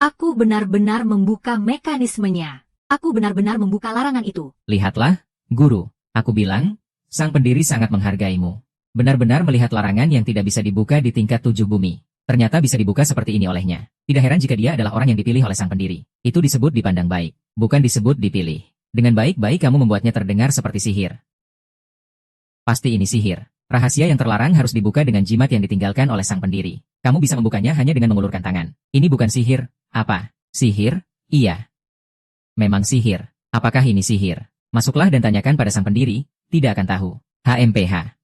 Aku benar-benar membuka mekanismenya. Aku benar-benar membuka larangan itu. Lihatlah, guru. Aku bilang, sang pendiri sangat menghargaimu. Benar-benar melihat larangan yang tidak bisa dibuka di tingkat 7 bumi. Ternyata bisa dibuka seperti ini olehnya. Tidak heran jika dia adalah orang yang dipilih oleh sang pendiri. Itu disebut dipandang baik, bukan disebut dipilih. Dengan baik-baik kamu membuatnya terdengar seperti sihir. Pasti ini sihir. Rahasia yang terlarang harus dibuka dengan jimat yang ditinggalkan oleh sang pendiri. Kamu bisa membukanya hanya dengan mengulurkan tangan. Ini bukan sihir. Apa? Sihir? Iya. Memang sihir. Apakah ini sihir? Masuklah dan tanyakan pada sang pendiri, tidak akan tahu. HMPH.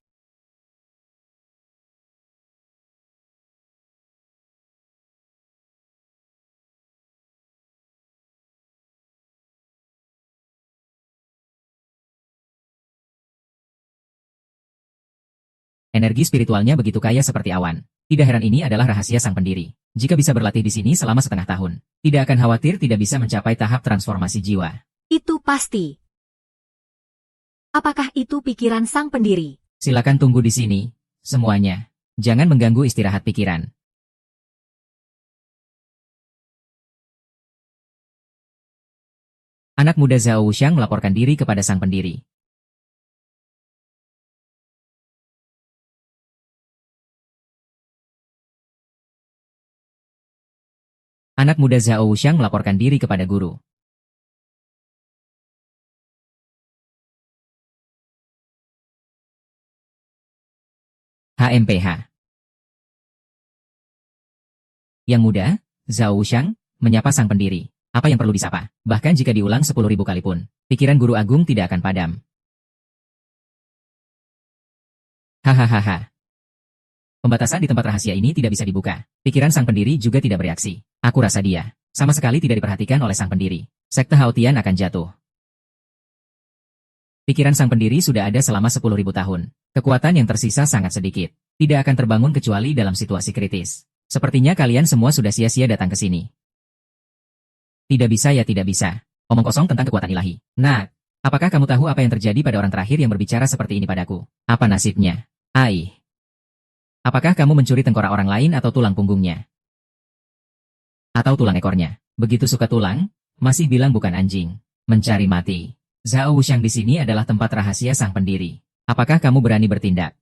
Energi spiritualnya begitu kaya seperti awan. Tidak heran ini adalah rahasia sang pendiri. Jika bisa berlatih di sini selama setengah tahun, tidak akan khawatir tidak bisa mencapai tahap transformasi jiwa. Itu pasti. Apakah itu pikiran sang pendiri? Silakan tunggu di sini, semuanya. Jangan mengganggu istirahat pikiran. Anak muda Zhao Wuxiang melaporkan diri kepada sang pendiri. Anak muda Zhao Wuxiang melaporkan diri kepada guru. HMPH. Yang muda, Zhao Wuxiang, menyapa sang pendiri. Apa yang perlu disapa? Bahkan jika diulang 10.000 kali pun, pikiran guru agung tidak akan padam. Hahaha. Pembatasan di tempat rahasia ini tidak bisa dibuka. Pikiran sang pendiri juga tidak bereaksi. Aku rasa dia sama sekali tidak diperhatikan oleh sang pendiri. Sekte Haotian akan jatuh. Pikiran sang pendiri sudah ada selama 10.000 tahun. Kekuatan yang tersisa sangat sedikit. Tidak akan terbangun kecuali dalam situasi kritis. Sepertinya kalian semua sudah sia-sia datang ke sini. Tidak bisa ya tidak bisa. Omong kosong tentang kekuatan ilahi. Nah, apakah kamu tahu apa yang terjadi pada orang terakhir yang berbicara seperti ini padaku? Apa nasibnya? Apakah kamu mencuri tengkorak orang lain atau tulang punggungnya? Atau tulang ekornya? Begitu suka tulang, masih bilang bukan anjing. Mencari mati. Zhao Wuxiang di sini adalah tempat rahasia sang pendiri. Apakah kamu berani bertindak?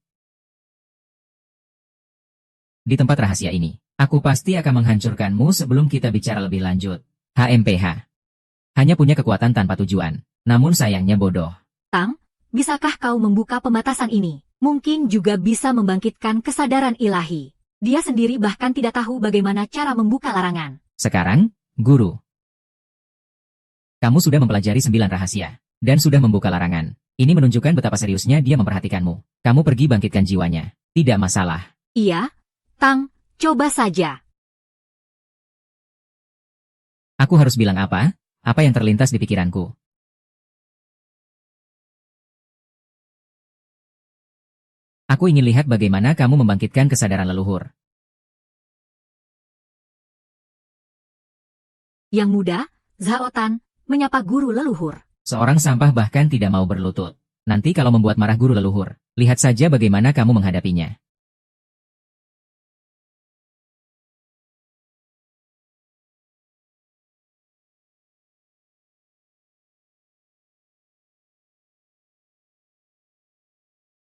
di tempat rahasia ini. Aku pasti akan menghancurkanmu sebelum kita bicara lebih lanjut. HMPH. Hanya punya kekuatan tanpa tujuan, namun sayangnya bodoh. Tang, bisakah kau membuka pembatasan ini? Mungkin juga bisa membangkitkan kesadaran ilahi. Dia sendiri bahkan tidak tahu bagaimana cara membuka larangan. Sekarang, Guru. Kamu sudah mempelajari 9 rahasia, dan sudah membuka larangan. Ini menunjukkan betapa seriusnya dia memperhatikanmu. Kamu pergi bangkitkan jiwanya. Tidak masalah. Iya, Tang, coba saja. Aku harus bilang apa? Apa yang terlintas di pikiranku? Aku ingin lihat bagaimana kamu membangkitkan kesadaran leluhur. Yang muda, Zhao Tan, menyapa guru leluhur. Seorang sampah bahkan tidak mau berlutut. Nanti kalau membuat marah guru leluhur, lihat saja bagaimana kamu menghadapinya.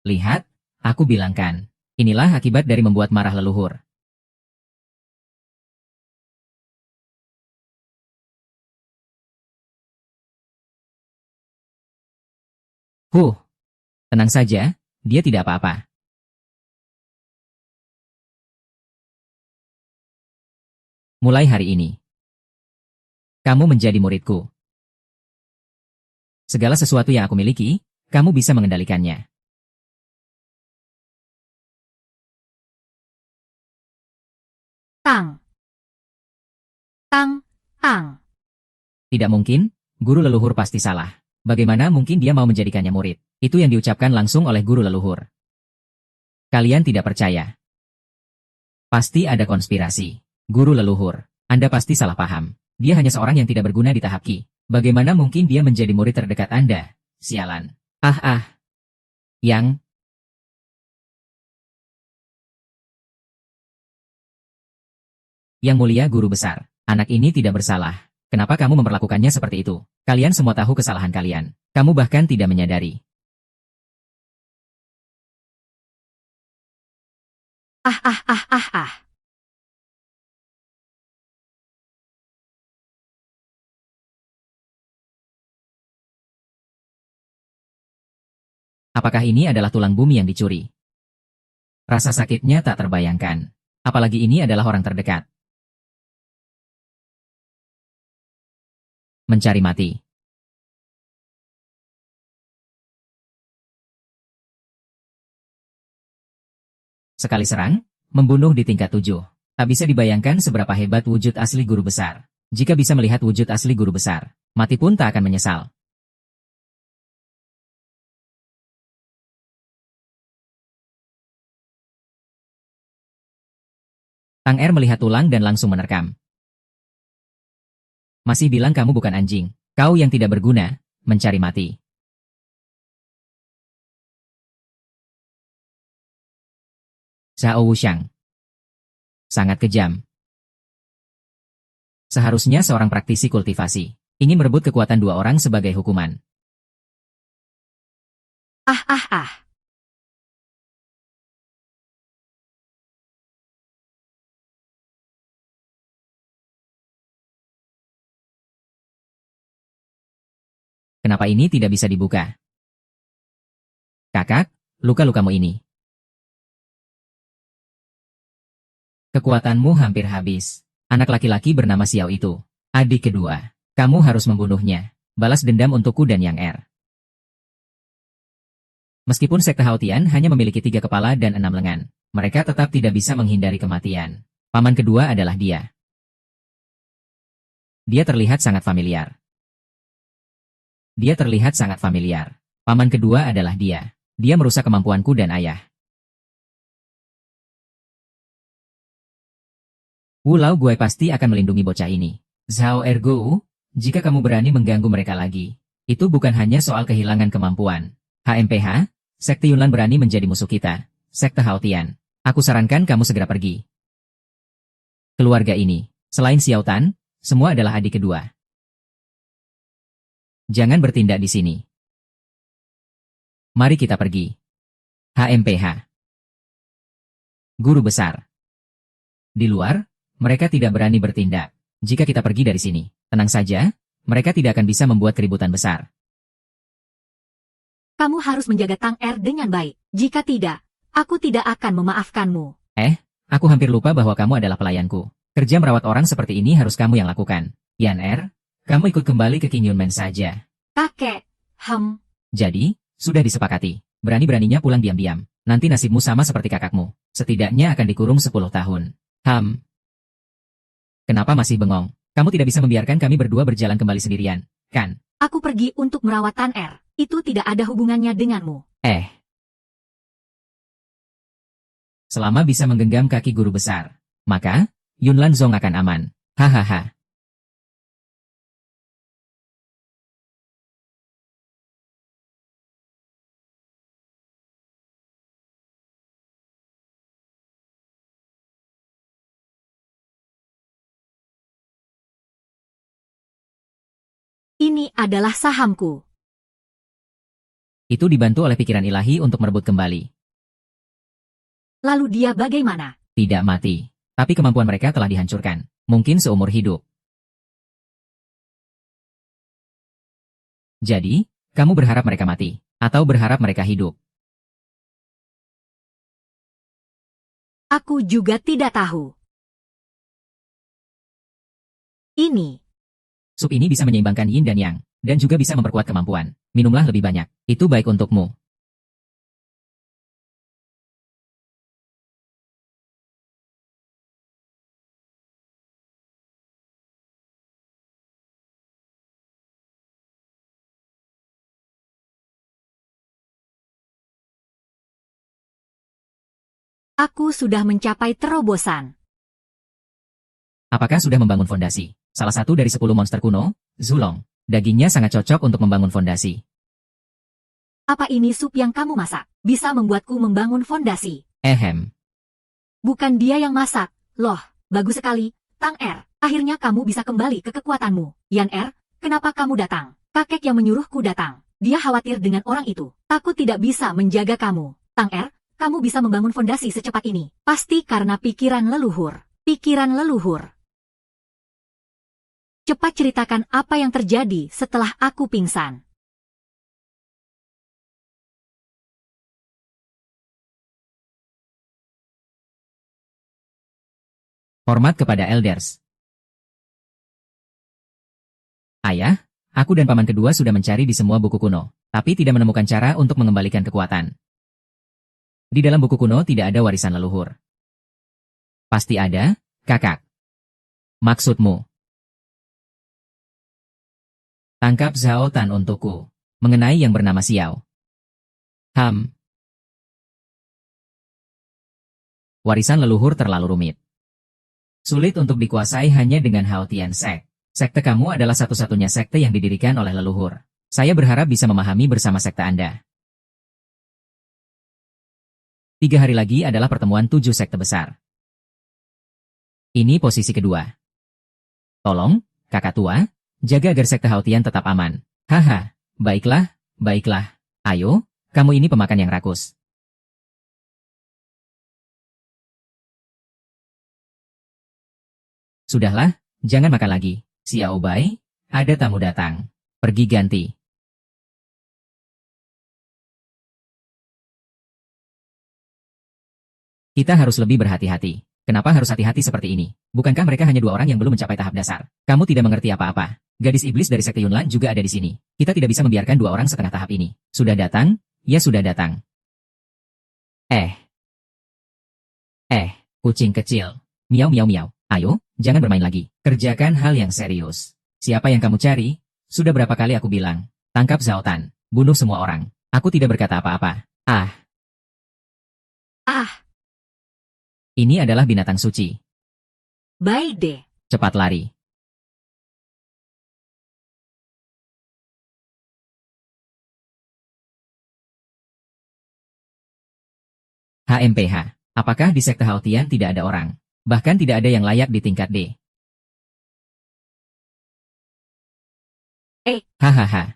Lihat, aku bilangkan. Inilah akibat dari membuat marah leluhur. Tenang saja, dia tidak apa-apa. Mulai hari ini, kamu menjadi muridku. Segala sesuatu yang aku miliki, kamu bisa mengendalikannya. Tang. Tang, Tang. Tidak mungkin, guru leluhur pasti salah. Bagaimana mungkin dia mau menjadikannya murid? Itu yang diucapkan langsung oleh guru leluhur. Kalian tidak percaya. Pasti ada konspirasi. Guru leluhur, Anda pasti salah paham. Dia hanya seorang yang tidak berguna di tahap Qi. Bagaimana mungkin dia menjadi murid terdekat Anda? Sialan. Yang mulia guru besar, anak ini tidak bersalah. Kenapa kamu memperlakukannya seperti itu? Kalian semua tahu kesalahan kalian. Kamu bahkan tidak menyadari. Apakah ini adalah tulang bumi yang dicuri? Rasa sakitnya tak terbayangkan. Apalagi ini adalah orang terdekat. Mencari mati. Sekali serang, membunuh di tingkat 7. Tak bisa dibayangkan seberapa hebat wujud asli guru besar. Jika bisa melihat wujud asli guru besar, mati pun tak akan menyesal. Tang Er melihat tulang dan langsung menerkam. Masih bilang kamu bukan anjing. Kau yang tidak berguna, mencari mati. Zhao Wuxiang. Sangat kejam. Seharusnya seorang praktisi kultivasi ingin merebut kekuatan dua orang sebagai hukuman. Kenapa ini tidak bisa dibuka? Kakak, luka-lukamu ini. Kekuatanmu hampir habis. Anak laki-laki bernama Xiao itu. Adik kedua. Kamu harus membunuhnya. Balas dendam untukku dan Yang Er. Meskipun sekte Haotian hanya memiliki 3 kepala dan 6 lengan, mereka tetap tidak bisa menghindari kematian. Paman kedua adalah dia. Dia terlihat sangat familiar. Paman kedua adalah dia. Dia merusak kemampuanku dan ayah. Wu Lao gue pasti akan melindungi bocah ini. Zhao Ergo, jika kamu berani mengganggu mereka lagi, itu bukan hanya soal kehilangan kemampuan. HMPH, Sekte Yunlan berani menjadi musuh kita. Sekte Haotian, aku sarankan kamu segera pergi. Keluarga ini, selain Xiao Tan, semua adalah adik kedua. Jangan bertindak di sini. Mari kita pergi. HMPH. Guru besar. Di luar, mereka tidak berani bertindak. Jika kita pergi dari sini, tenang saja, mereka tidak akan bisa membuat keributan besar. Kamu harus menjaga Tang Er dengan baik. Jika tidak, aku tidak akan memaafkanmu. Aku hampir lupa bahwa kamu adalah pelayanku. Kerja merawat orang seperti ini harus kamu yang lakukan. Yan Er, kamu ikut kembali ke King Yunmen saja. Kakek, Jadi, sudah disepakati. Berani-beraninya pulang diam-diam. Nanti nasibmu sama seperti kakakmu. Setidaknya akan dikurung 10 tahun. Kenapa masih bengong? Kamu tidak bisa membiarkan kami berdua berjalan kembali sendirian, kan? Aku pergi untuk merawat Tan Er. Itu tidak ada hubungannya denganmu. Selama bisa menggenggam kaki guru besar, maka Yunlan Zong akan aman. Hahaha. Ini adalah sahamku. Itu dibantu oleh pikiran ilahi untuk merebut kembali. Lalu dia bagaimana? Tidak mati. Tapi kemampuan mereka telah dihancurkan. Mungkin seumur hidup. Jadi, kamu berharap mereka mati? Atau berharap mereka hidup? Aku juga tidak tahu. Ini. Sup ini bisa menyeimbangkan yin dan yang, dan juga bisa memperkuat kemampuan. Minumlah lebih banyak. Itu baik untukmu. Aku sudah mencapai terobosan. Apakah sudah membangun fondasi? Salah satu dari 10 monster kuno, Zulong. Dagingnya sangat cocok untuk membangun fondasi. Apa ini sup yang kamu masak? Bisa membuatku membangun fondasi. Bukan dia yang masak. Loh, bagus sekali. Tang Er, akhirnya kamu bisa kembali ke kekuatanmu. Yan Er, kenapa kamu datang? Kakek yang menyuruhku datang. Dia khawatir dengan orang itu. Takut tidak bisa menjaga kamu. Tang Er, kamu bisa membangun fondasi secepat ini. Pasti karena pikiran leluhur. Pikiran leluhur. Cepat ceritakan apa yang terjadi setelah aku pingsan. Hormat kepada elders. Ayah, aku dan paman kedua sudah mencari di semua buku kuno, tapi tidak menemukan cara untuk mengembalikan kekuatan. Di dalam buku kuno tidak ada warisan leluhur. Pasti ada, kakak. Maksudmu? Tangkap Zhao Tan untukku. Mengenai yang bernama Xiao. Warisan leluhur terlalu rumit. Sulit untuk dikuasai hanya dengan Hao Tian Sek. Sekte kamu adalah satu-satunya sekte yang didirikan oleh leluhur. Saya berharap bisa memahami bersama sekte Anda. 3 hari lagi adalah pertemuan 7 sekte besar. Ini posisi kedua. Tolong, kakak tua, jaga agar sekte Hao Tian tetap aman. Haha, baiklah, baiklah. Ayo, kamu ini pemakan yang rakus. Sudahlah, jangan makan lagi. Xiao Bai, ada tamu datang. Pergi ganti. Kita harus lebih berhati-hati. Kenapa harus hati-hati seperti ini? Bukankah mereka hanya 2 orang yang belum mencapai tahap dasar? Kamu tidak mengerti apa-apa. Gadis iblis dari sekte Yunlan juga ada di sini. Kita tidak bisa membiarkan 2 orang setengah tahap ini. Sudah datang? Ya sudah datang. Kucing kecil. Miau miau miau. Ayo, jangan bermain lagi. Kerjakan hal yang serius. Siapa yang kamu cari? Sudah berapa kali aku bilang. Tangkap Zhao Tan. Bunuh semua orang. Aku tidak berkata apa-apa. Ini adalah binatang suci. Baik deh. Cepat lari. HMPH. Apakah di sekte Hao Tian tidak ada orang? Bahkan tidak ada yang layak di tingkat D. Hahaha.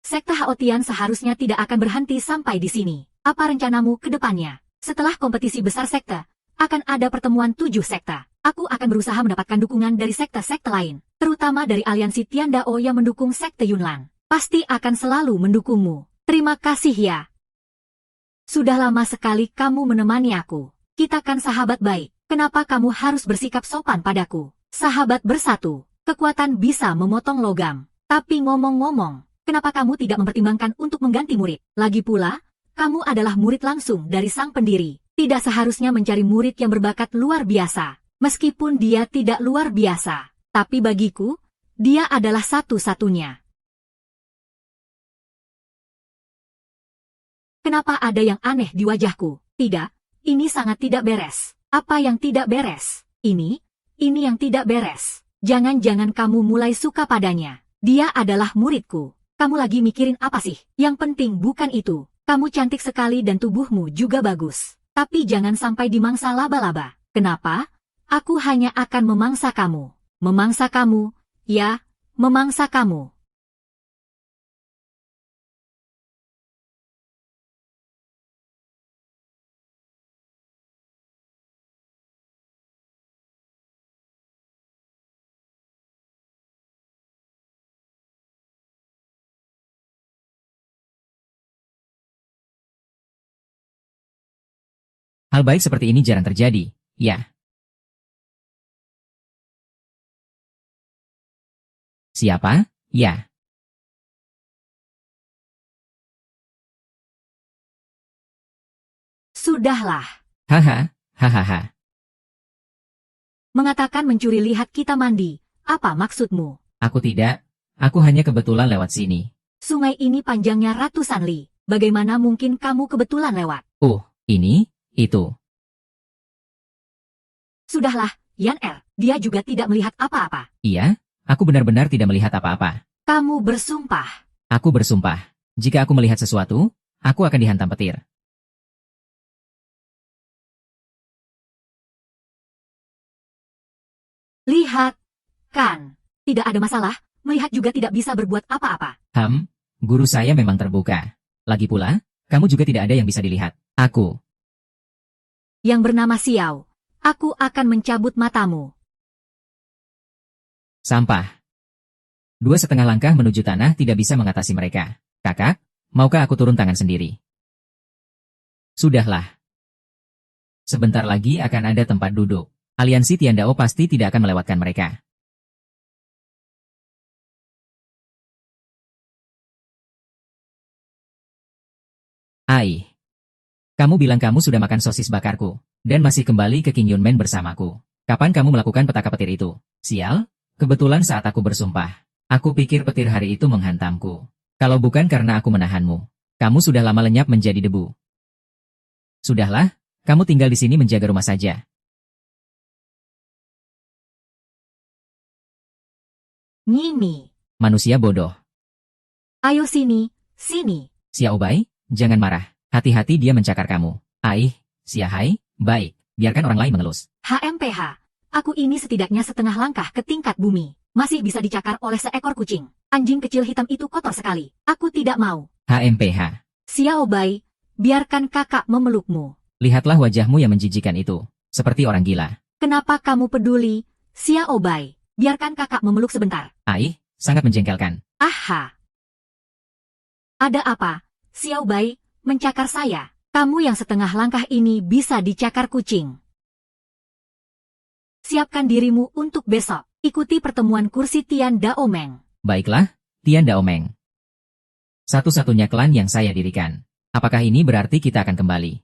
Sekte Hao Tian seharusnya tidak akan berhenti sampai di sini. Apa rencanamu ke depannya? Setelah kompetisi besar sekte, akan ada pertemuan 7 sekte. Aku akan berusaha mendapatkan dukungan dari sekte-sekte lain, terutama dari aliansi Tiandao yang mendukung sekte Yunlan. Pasti akan selalu mendukungmu. Terima kasih ya. Sudah lama sekali kamu menemani aku. Kita kan sahabat baik. Kenapa kamu harus bersikap sopan padaku? Sahabat bersatu. Kekuatan bisa memotong logam. Tapi ngomong-ngomong, kenapa kamu tidak mempertimbangkan untuk mengganti murid? Lagi pula, kamu adalah murid langsung dari sang pendiri. Tidak seharusnya mencari murid yang berbakat luar biasa. Meskipun dia tidak luar biasa. Tapi bagiku, dia adalah satu-satunya. Kenapa ada yang aneh di wajahku? Tidak, ini sangat tidak beres. Apa yang tidak beres? Ini yang tidak beres. Jangan-jangan kamu mulai suka padanya. Dia adalah muridku. Kamu lagi mikirin apa sih? Yang penting bukan itu. Kamu cantik sekali dan tubuhmu juga bagus. Tapi jangan sampai dimangsa laba-laba. Kenapa? Aku hanya akan memangsa kamu. Memangsa kamu, ya, memangsa kamu. Hal baik seperti ini jarang terjadi, ya. Siapa? Ya. Sudahlah. Haha, hahaha. Mengatakan mencuri lihat kita mandi. Apa maksudmu? Aku tidak. Aku hanya kebetulan lewat sini. Sungai ini panjangnya ratusan li. Bagaimana mungkin kamu kebetulan lewat? Ini, itu. Sudahlah, Yan Er. Dia juga tidak melihat apa-apa. Iya, aku benar-benar tidak melihat apa-apa. Kamu bersumpah. Aku bersumpah. Jika aku melihat sesuatu, aku akan dihantam petir. Lihat, kan? Tidak ada masalah, melihat juga tidak bisa berbuat apa-apa. Guru saya memang terbuka. Lagi pula, kamu juga tidak ada yang bisa dilihat. Aku. Yang bernama Xiao. Aku akan mencabut matamu. Sampah. 2,5 langkah menuju tanah tidak bisa mengatasi mereka. Kakak, maukah aku turun tangan sendiri? Sudahlah. Sebentar lagi akan ada tempat duduk. Aliansi Tiandao pasti tidak akan melewatkan mereka. Ai. Kamu bilang kamu sudah makan sosis bakarku, dan masih kembali ke King Yunmen bersamaku. Kapan kamu melakukan petaka petir itu? Sial, kebetulan saat aku bersumpah. Aku pikir petir hari itu menghantamku. Kalau bukan karena aku menahanmu, kamu sudah lama lenyap menjadi debu. Sudahlah, kamu tinggal di sini menjaga rumah saja. Nini. Manusia bodoh. Ayo sini, sini. Xiaobai, jangan marah. Hati-hati dia mencakar kamu. Xiahai, baik, biarkan orang lain mengelus. HMPH. Aku ini setidaknya setengah langkah ke tingkat bumi. Masih bisa dicakar oleh seekor kucing. Anjing kecil hitam itu kotor sekali. Aku tidak mau. HMPH. Xiaobai, biarkan kakak memelukmu. Lihatlah wajahmu yang menjijikan itu. Seperti orang gila. Kenapa kamu peduli, Xiaobai? Biarkan kakak memeluk sebentar. Sangat menjengkelkan. Aha. Ada apa, Xiaobai, mencakar saya? Kamu yang setengah langkah ini bisa dicakar kucing. Siapkan dirimu untuk besok. Ikuti pertemuan kursi Tian Daomeng. Baiklah, Tian Daomeng. Satu-satunya klan yang saya dirikan. Apakah ini berarti kita akan kembali?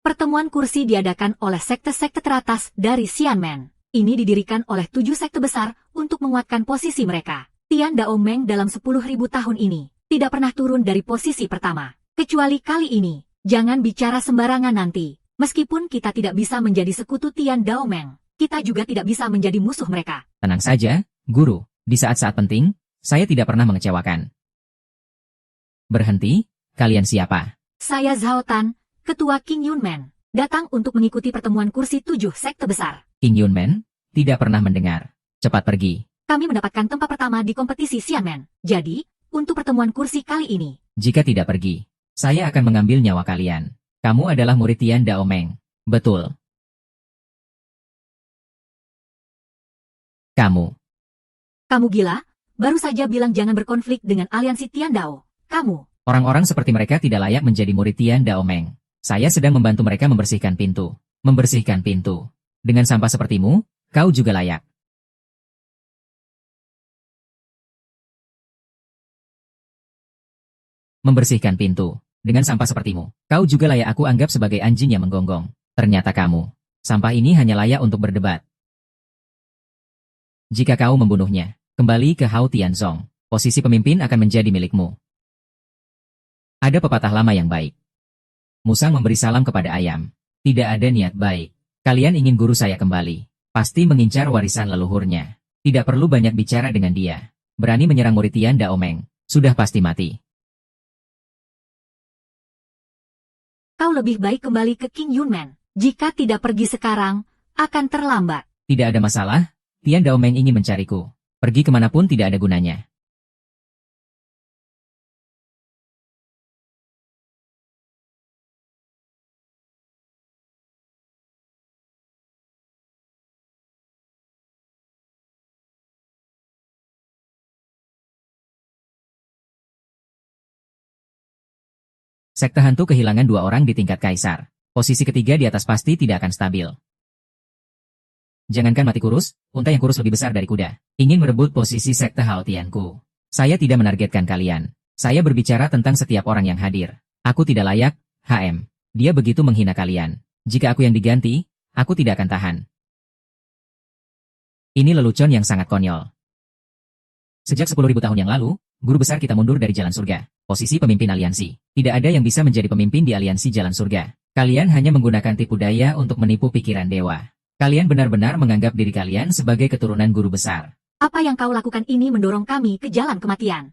Pertemuan kursi diadakan oleh sekte-sekte teratas dari Xianmen. Ini didirikan oleh 7 sekte besar untuk menguatkan posisi mereka. Tian Daomeng dalam 10.000 tahun ini tidak pernah turun dari posisi pertama. Kecuali kali ini. Jangan bicara sembarangan nanti. Meskipun kita tidak bisa menjadi sekutu Tian Daomeng, kita juga tidak bisa menjadi musuh mereka. Tenang saja, Guru. Di saat-saat penting, saya tidak pernah mengecewakan. Berhenti, kalian siapa? Saya Zhao Tan, Ketua King Yunmen, datang untuk mengikuti pertemuan kursi 7 sekte besar. King Yunmen? Tidak pernah mendengar. Cepat pergi. Kami mendapatkan tempat pertama di kompetisi Xianmen. Jadi, untuk pertemuan kursi kali ini. Jika tidak pergi, saya akan mengambil nyawa kalian. Kamu adalah murid Tian Daomeng. Betul. Kamu. Kamu gila? Baru saja bilang jangan berkonflik dengan aliansi Tian Dao. Kamu. Orang-orang seperti mereka tidak layak menjadi murid Tian Daomeng. Saya sedang membantu mereka membersihkan pintu. Membersihkan pintu. Dengan sampah sepertimu, kau juga layak. Membersihkan pintu. Dengan sampah sepertimu, kau juga layak aku anggap sebagai anjing yang menggonggong. Ternyata kamu. Sampah ini hanya layak untuk berdebat. Jika kau membunuhnya, kembali ke Hao Tianzong. Posisi pemimpin akan menjadi milikmu. Ada pepatah lama yang baik. Musang memberi salam kepada ayam. Tidak ada niat baik. Kalian ingin guru saya kembali. Pasti mengincar warisan leluhurnya. Tidak perlu banyak bicara dengan dia. Berani menyerang murid Tian Daomeng. Sudah pasti mati. Kau lebih baik kembali ke King Yunmen. Jika tidak pergi sekarang, akan terlambat. Tidak ada masalah. Tian Daomeng ingin mencariku. Pergi kemanapun tidak ada gunanya. Sekte hantu kehilangan 2 orang di tingkat kaisar. Posisi ketiga di atas pasti tidak akan stabil. Jangankan mati kurus, unta yang kurus lebih besar dari kuda. Ingin merebut posisi sekte Hao Tianku. Saya tidak menargetkan kalian. Saya berbicara tentang setiap orang yang hadir. Aku tidak layak, HM. Dia begitu menghina kalian. Jika aku yang diganti, aku tidak akan tahan. Ini lelucon yang sangat konyol. Sejak 10.000 tahun yang lalu, guru besar kita mundur dari jalan surga. Posisi pemimpin aliansi. Tidak ada yang bisa menjadi pemimpin di aliansi jalan surga. Kalian hanya menggunakan tipu daya untuk menipu pikiran dewa. Kalian benar-benar menganggap diri kalian sebagai keturunan guru besar. Apa yang kau lakukan ini mendorong kami ke jalan kematian.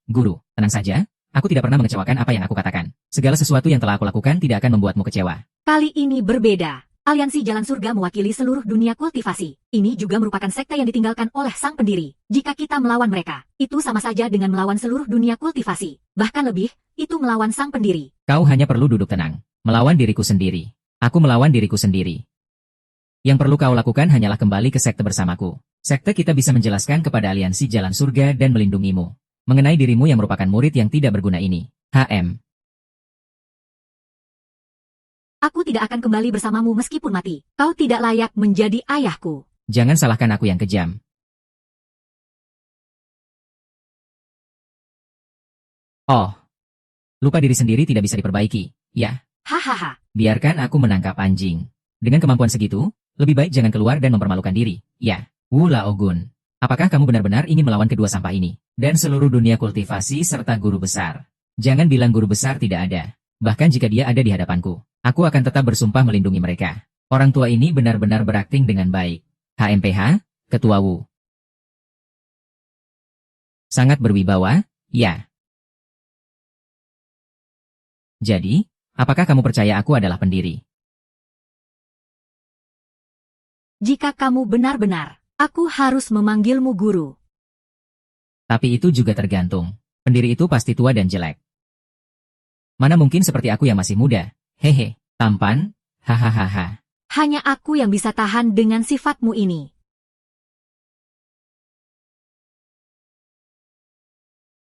Guru, tenang saja. Aku tidak pernah mengecewakan apa yang aku katakan. Segala sesuatu yang telah aku lakukan tidak akan membuatmu kecewa. Kali ini berbeda. Aliansi Jalan Surga mewakili seluruh dunia kultivasi. Ini juga merupakan sekte yang ditinggalkan oleh sang pendiri. Jika kita melawan mereka, itu sama saja dengan melawan seluruh dunia kultivasi. Bahkan lebih, itu melawan sang pendiri. Kau hanya perlu duduk tenang. Melawan diriku sendiri. Aku melawan diriku sendiri. Yang perlu kau lakukan hanyalah kembali ke sekte bersamaku. Sekte kita bisa menjelaskan kepada aliansi Jalan Surga dan melindungimu. Mengenai dirimu yang merupakan murid yang tidak berguna ini. HM. Aku tidak akan kembali bersamamu meskipun mati. Kau tidak layak menjadi ayahku. Jangan salahkan aku yang kejam. Oh. Lupa diri sendiri tidak bisa diperbaiki. Ya. Hahaha. Biarkan aku menangkap anjing. Dengan kemampuan segitu, lebih baik jangan keluar dan mempermalukan diri. Ya. Wu Laogun. Apakah kamu benar-benar ingin melawan kedua sampah ini? Dan seluruh dunia kultivasi serta guru besar. Jangan bilang guru besar tidak ada. Bahkan jika dia ada di hadapanku, aku akan tetap bersumpah melindungi mereka. Orang tua ini benar-benar berakting dengan baik. HMPH, Ketua Wu. Sangat berwibawa, ya. Jadi, apakah kamu percaya aku adalah pendiri? Jika kamu benar-benar, aku harus memanggilmu guru. Tapi itu juga tergantung. Pendiri itu pasti tua dan jelek. Mana mungkin seperti aku yang masih muda. Hehe, tampan, hahaha. Hanya aku yang bisa tahan dengan sifatmu ini.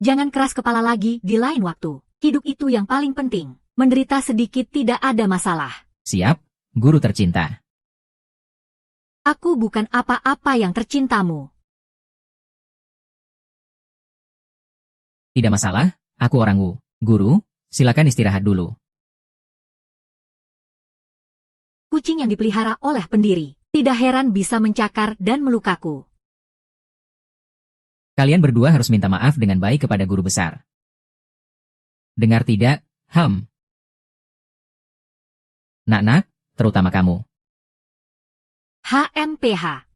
Jangan keras kepala lagi di lain waktu. Hidup itu yang paling penting. Menderita sedikit tidak ada masalah. Siap, guru tercinta. Aku bukan apa-apa yang tercintamu. Tidak masalah, aku orang Wu. Guru, silakan istirahat dulu. Kucing yang dipelihara oleh pendiri, tidak heran bisa mencakar dan melukaku. Kalian berdua harus minta maaf dengan baik kepada guru besar. Dengar tidak, Nak-nak, terutama kamu. HMPH.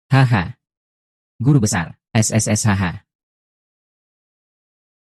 Haha. Guru besar, SSSHH.